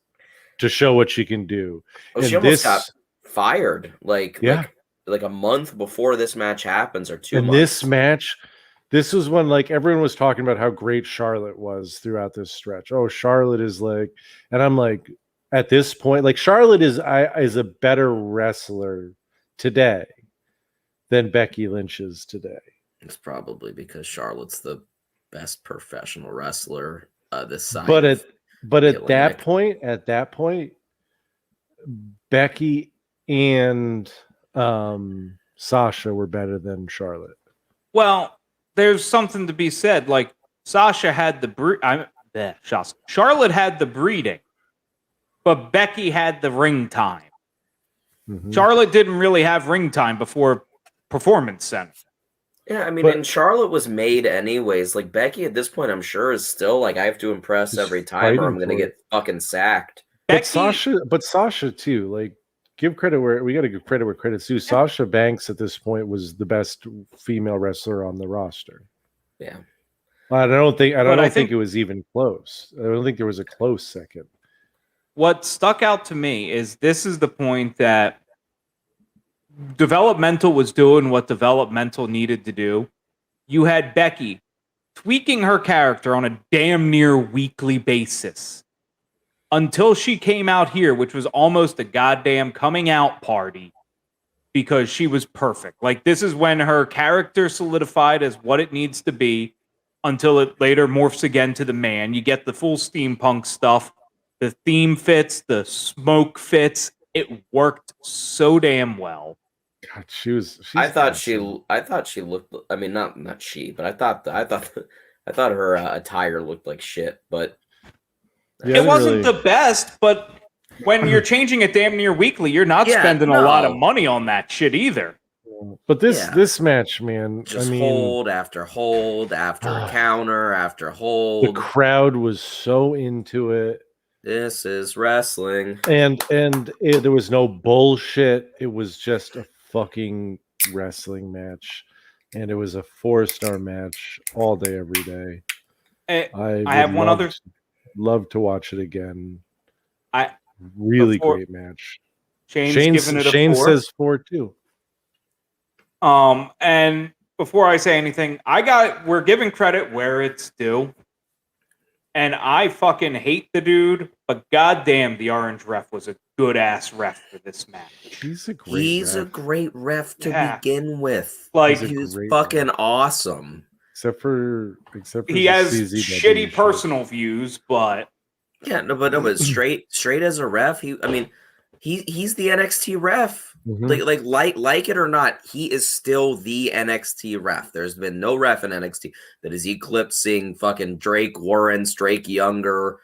to show what she can do. Oh, And she almost got fired like a month before this match happens, or 2 and months. This was when like everyone was talking about how great Charlotte was throughout this stretch. Oh, Charlotte is like, and I'm like, at this point, like Charlotte is a better wrestler today than Becky Lynch is today. It's probably because Charlotte's the best professional wrestler this side. But of at the that Atlantic. point, Becky and Sasha were better than Charlotte. Well, there's something to be said. Like, Sasha had Charlotte had the breeding, but Becky had the ring time. Charlotte didn't really have ring time before Performance Center. Yeah, I mean, and Charlotte was made anyways. Like, Becky at this point, I'm sure, is still like, I have to impress Just every time or I'm fighting going to for get fucking sacked. But Sasha too. Like, give credit where we got to give credit where credit's due. Sasha Banks at this point was the best female wrestler on the roster. Yeah, I don't think think it was even close. I don't think there was a close second. What stuck out to me is this is the point that developmental was doing what developmental needed to do. You had Becky tweaking her character on a damn near weekly basis until she came out here, which was almost a goddamn coming out party because she was perfect. Like, this is when her character solidified as what it needs to be until it later morphs again to the man. You get the full steampunk stuff. The theme fits, the smoke fits. It worked so damn well. God, I thought she looked. I mean, not she, but I thought her attire looked like shit. But Yeah, it wasn't really. the best, but when you're changing it damn near weekly, you're not Yeah, spending a lot of no. money on that shit either. But Yeah. this match, man, Just I mean, hold after counter after the hold. crowd was so into it, This is wrestling. and there was no bullshit. It was just a fucking wrestling match, and it was a 4-star match all day, every day. Eh, I would have one other. love to watch it again. I Really before- great match. Shane's giving it a Shane 4. says 4 too. And before I say anything, we're giving credit where it's due. And I fucking hate the dude, but goddamn, the orange ref was a good ass ref for this match. He's a great He's a ref. great ref to Yeah. begin with. Like, He's a He's great fucking ref. awesome. Except for he the has CZW shitty shit. personal views, but Yeah, no, but straight as a ref, he's the NXT ref. Mhm. Like it or not, he is still the NXT ref. There's been no ref in NXT that is eclipsing fucking Drake Warren, Drake Younger,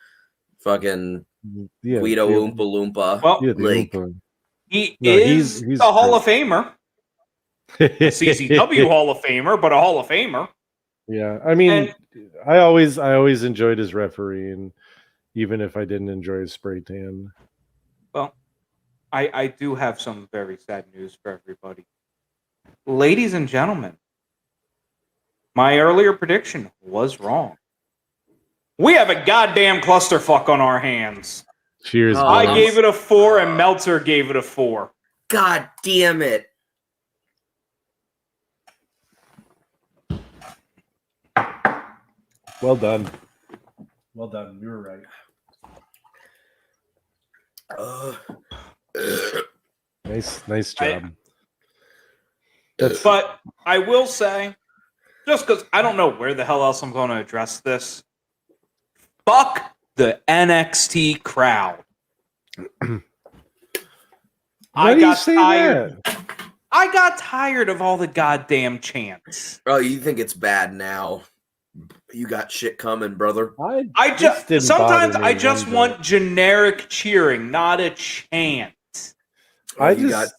fucking Yeah, Guido yeah, Oompa Loompa. well, yeah, the Like, Oompa. he No, is he's a Hall great. of Famer, a CZW Hall of Famer, but a Hall of Famer. Yeah, I mean, And- I always enjoyed his refereeing, even if I didn't enjoy his spray tan. Well, I do have some very sad news for everybody. Ladies and gentlemen, my earlier prediction was wrong. We have a goddamn clusterfuck on our hands. Cheers, Oh, I boys. gave it a 4 and Meltzer gave it a 4. God damn it. Well done. Well done. You were right. Nice job. But I will say, just because I don't know where the hell else I'm going to address this, fuck the NXT crowd. Why do you say that? I got tired of all the goddamn chants. Oh, you think it's bad now? You got shit coming, brother. I just didn't sometimes bother me I just one want generic cheering, not a chant. Oh, you got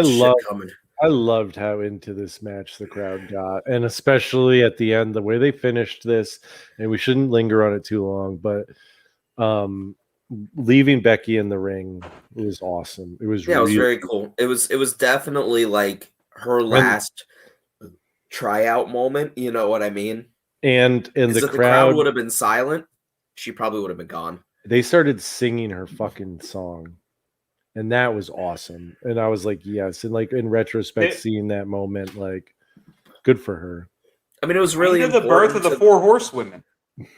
shit coming. I loved how into this match the crowd got, and especially at the end, the way they finished this. And we shouldn't linger on it too long, but leaving Becky in the ring was awesome. It was Yeah, it was very cool. It was definitely like her last tryout moment. You know what I mean? And the crowd would have been silent, she probably would have been gone. They started singing her fucking song, and that was awesome. And I was like, yes. And like in retrospect, seeing that moment, like, good for her. I mean, it was really the birth of the 4 horsewomen.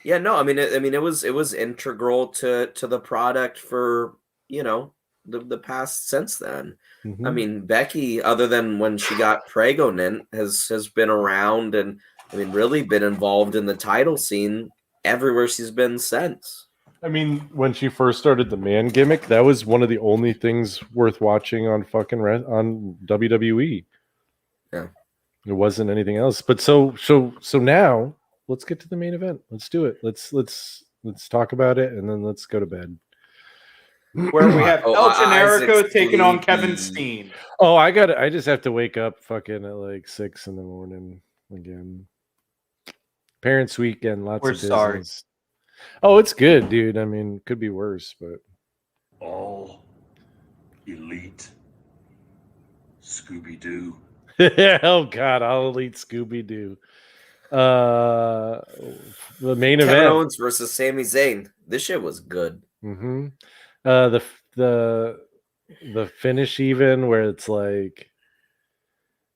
Yeah, no, I mean, it was integral to the product for the past since then. Mm-hmm. I mean, Becky, other than when she got pregnant, has been around and I mean, really been involved in the title scene everywhere she's been since. I mean, when she first started the man gimmick, that was one of the only things worth watching on on WWE. Yeah, there wasn't anything else. But so now let's get to the main event. Let's do it. Let's talk about it, and then let's go to bed. Where we have El Generico taking on Kevin Steen. Oh, I just have to wake up fucking at like 6 a.m. again. Parents' weekend, lots of business. Sorry. Oh, it's good, dude. I mean, could be worse, but all elite Scooby-Doo. oh god, I'll elite Scooby-Doo. The main Kevin event, Owens versus Sami Zayn. This shit was good. Mm-hmm. The finish, even where it's like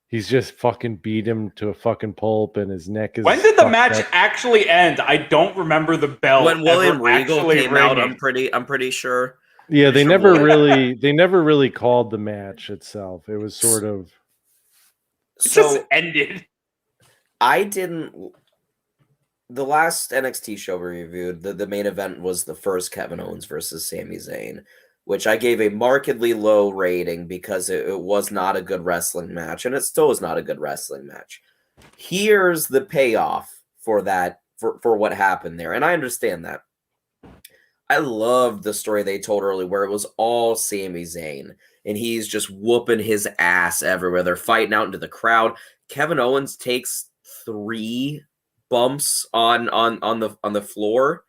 he's just fucking beat him to a fucking pulp, and his neck is. When did the match up. actually end? I don't remember the bell. When William Regal came out, ringing. I'm pretty sure. Yeah, they Sure never would. they never really called the match itself. It was sort of. It just ended. I didn't. The last NXT show we reviewed, the main event was the first Kevin Owens versus Sami Zayn, which I gave a markedly low rating because it was not a good wrestling match, and it still is not a good wrestling match. Here's the payoff for that, for what happened there, and I understand that. I loved the story they told early where it was all Sami Zayn and he's just whooping his ass everywhere. They're fighting out into the crowd. Kevin Owens takes 3 bumps on the floor.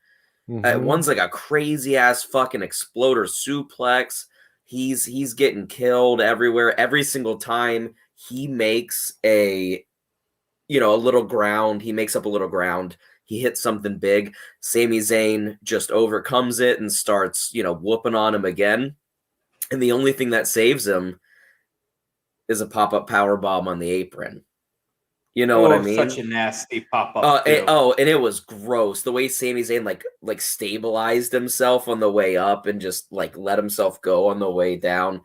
One's like a crazy ass fucking exploder suplex. He's getting killed everywhere. Every single time he makes a little ground, he makes up a little ground. He hits something big. Sami Zayn just overcomes it and starts, whooping on him again. And the only thing that saves him is a pop-up power bomb on the apron. You know what I mean? Such a nasty pop-up. And it was gross. The way Sami Zayn like stabilized himself on the way up and just like let himself go on the way down.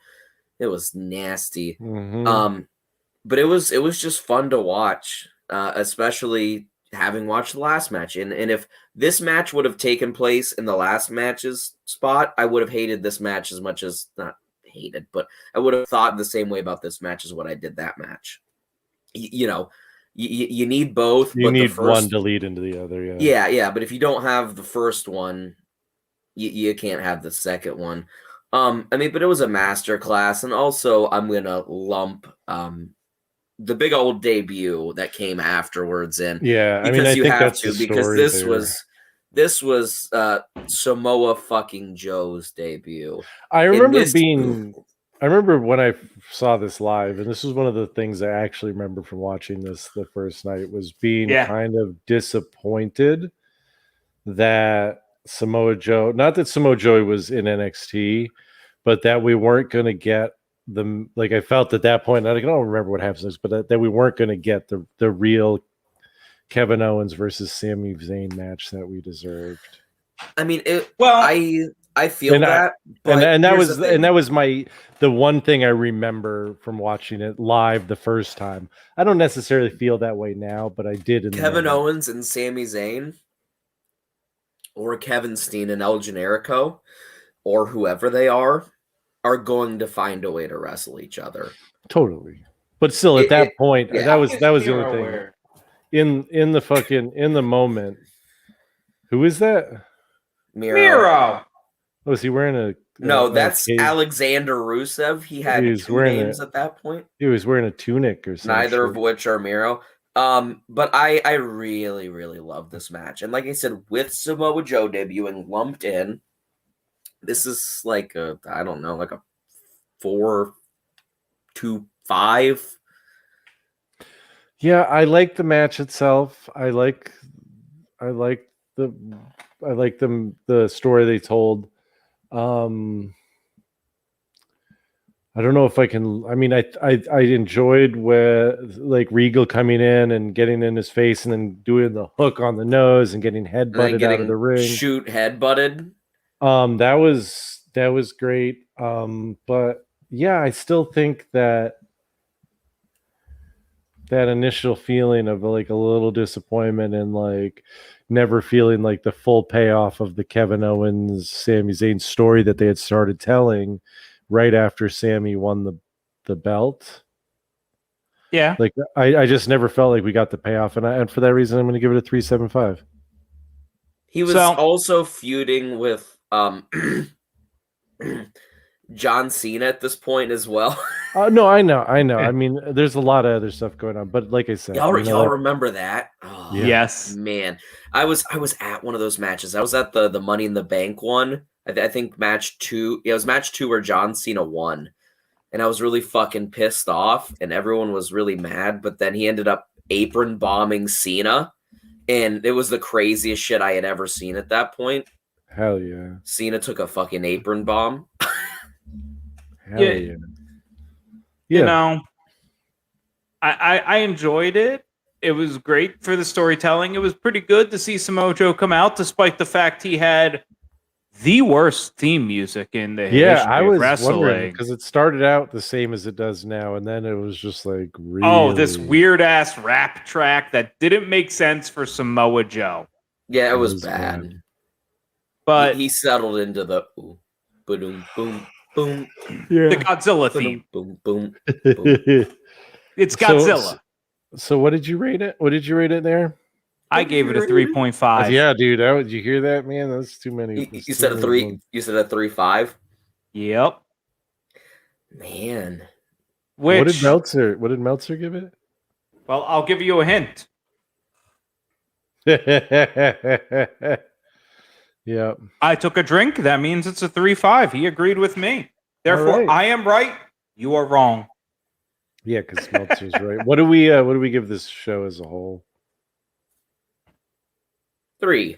It was nasty. But it was just fun to watch, especially having watched the last match. And if this match would have taken place in the last match's spot, I would have hated this match as much as, not hated, but I would have thought the same way about this match as what I did that match. You need both. You need one to lead into the other. Yeah. But if you don't have the first one, you can't have the second one. But it was a masterclass, and also I'm gonna lump the big old debut that came afterwards in. Yeah, because I you think have that's to, the because story this was Samoa fucking Joe's debut. I remember when I saw this live, and this was one of the things I actually remember from watching this the first night, was being kind of disappointed that Samoa Joe, not that Samoa Joe was in NXT, but that we weren't going to get them. Like, I felt at that point, I don't remember what happens next, but that we weren't going to get the real Kevin Owens versus Sami Zayn match that we deserved. I feel that, and that was the one thing I remember from watching it live the first time. I don't necessarily feel that way now, but I did in Kevin Owens and Sami Zayn, or Kevin Steen and El Generico, or whoever they are going to find a way to wrestle each other. Totally. But still, at that point, that was the only thing. In the moment. Who is that? Miro. Oh, is he wearing a... No, that's Alexander Rusev. He had 2 names at that point. He was wearing a tunic or something. Neither of which are Miro. But I really, really love this match. And like I said, with Samoa Joe debuting lumped in, this is like a 4-2-5. Yeah, I like the match itself. I like the story they told. I don't know if I can. I enjoyed where like Regal coming in and getting in his face and then doing the hook on the nose and getting headbutted out of the ring. Shoot headbutted. That was great. But yeah, I still think that initial feeling of like a little disappointment and like never feeling like the full payoff of the Kevin Owens, Sami Zayn story that they had started telling right after Sami won the belt. Yeah. Like I just never felt like we got the payoff. And for that reason, I'm going to give it a 3.75. He was also feuding with John Cena at this point as well. No, I know. I mean, there's a lot of other stuff going on, but like I said, y'all remember that? Oh, yes, man. I was at one of those matches. I was at the Money in the Bank one. I think match 2. Yeah, it was match 2 where John Cena won, and I was really fucking pissed off, and everyone was really mad. But then he ended up apron bombing Cena, and it was the craziest shit I had ever seen at that point. Hell yeah! Cena took a fucking apron bomb. Hell yeah. You know, I enjoyed it. It was great for the storytelling. It was pretty good to see Samoa Joe come out, despite the fact he had the worst theme music in the history of wrestling. Because it started out the same as it does now, and then it was just like really... this weird ass rap track that didn't make sense for Samoa Joe. Yeah, it was bad. But he settled into the boom, boom. Boom. Yeah. The Godzilla theme. Boom, boom, boom. It's Godzilla. So what did you rate it? What did you rate it there? I gave it a 3.5. Yeah, dude. Did you hear that, man? That's too many. You said a 3. You said a 3.5. Yep. Man. What did Meltzer give it? Well, I'll give you a hint. Yeah. I took a drink. That means it's a 3.5. He agreed with me. Therefore, right. I am right. You are wrong. Yeah, because Meltzer's right. What do we give this show as a whole? 3.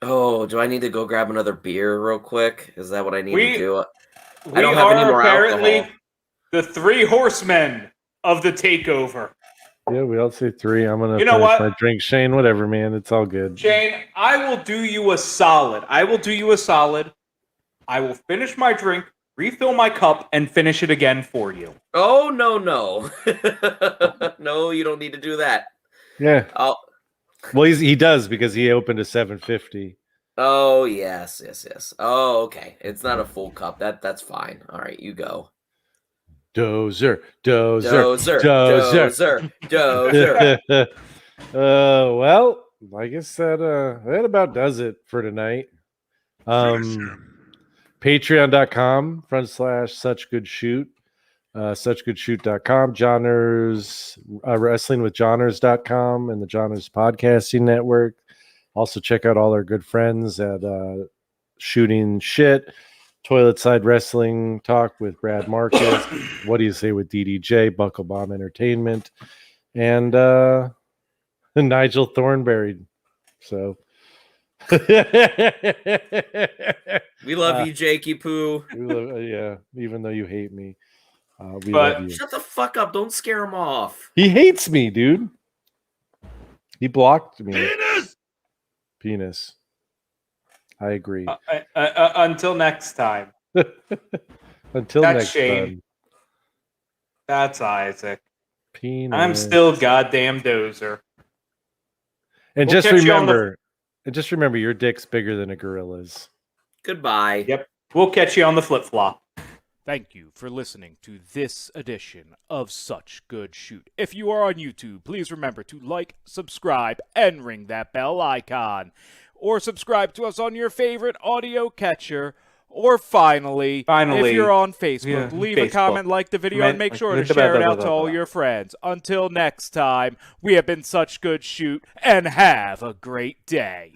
Oh, do I need to go grab another beer real quick? Is that what I need to do? I don't have any more apparently alcohol. The 3 horsemen of the takeover. Yeah, we all say 3. I'm gonna You know finish what? my drink. Shane, whatever, man. It's all good. Shane, I will do you a solid. I will finish my drink, refill my cup, and finish it again for you. Oh, no. No, you don't need to do that. Yeah. Oh, Well, he does because he opened a 750. oh yes. Oh, okay. It's not a full cup. That's fine. All right, you go. Dozer. Well, I guess that about does it for tonight. Patreon.com/suchgoodshoot, suchgoodshoot.com, Johners, wrestlingwithjohners.com, and the Johners Podcasting Network. Also check out all our good friends at Shooting Shit, Toilet Side Wrestling Talk with Brad Marcus, What Do You Say with DDJ, Buckle Bomb Entertainment, and Nigel Thornberry. So We love you, Jakey Poo. we love, yeah, even though you hate me, we love you. Shut the fuck up. Don't scare him off. He hates me, dude. He blocked me. Penis. I agree. Until next time. Until That's next Shane. time. That's Isaac. Penis. I'm still goddamn Dozer. And We'll just catch you on the- remember, your dick's bigger than a gorilla's. Goodbye. Yep. We'll catch you on the flip-flop. Thank you for listening to this edition of Such Good Shoot. If you are on YouTube, please remember to like, subscribe, and ring that bell icon. Or subscribe to us on your favorite audio catcher. Or finally, if you're on Facebook, leave a comment, like the video, and make sure to share it out to all your friends. Until next time, we have been Such Good Shoot, and have a great day.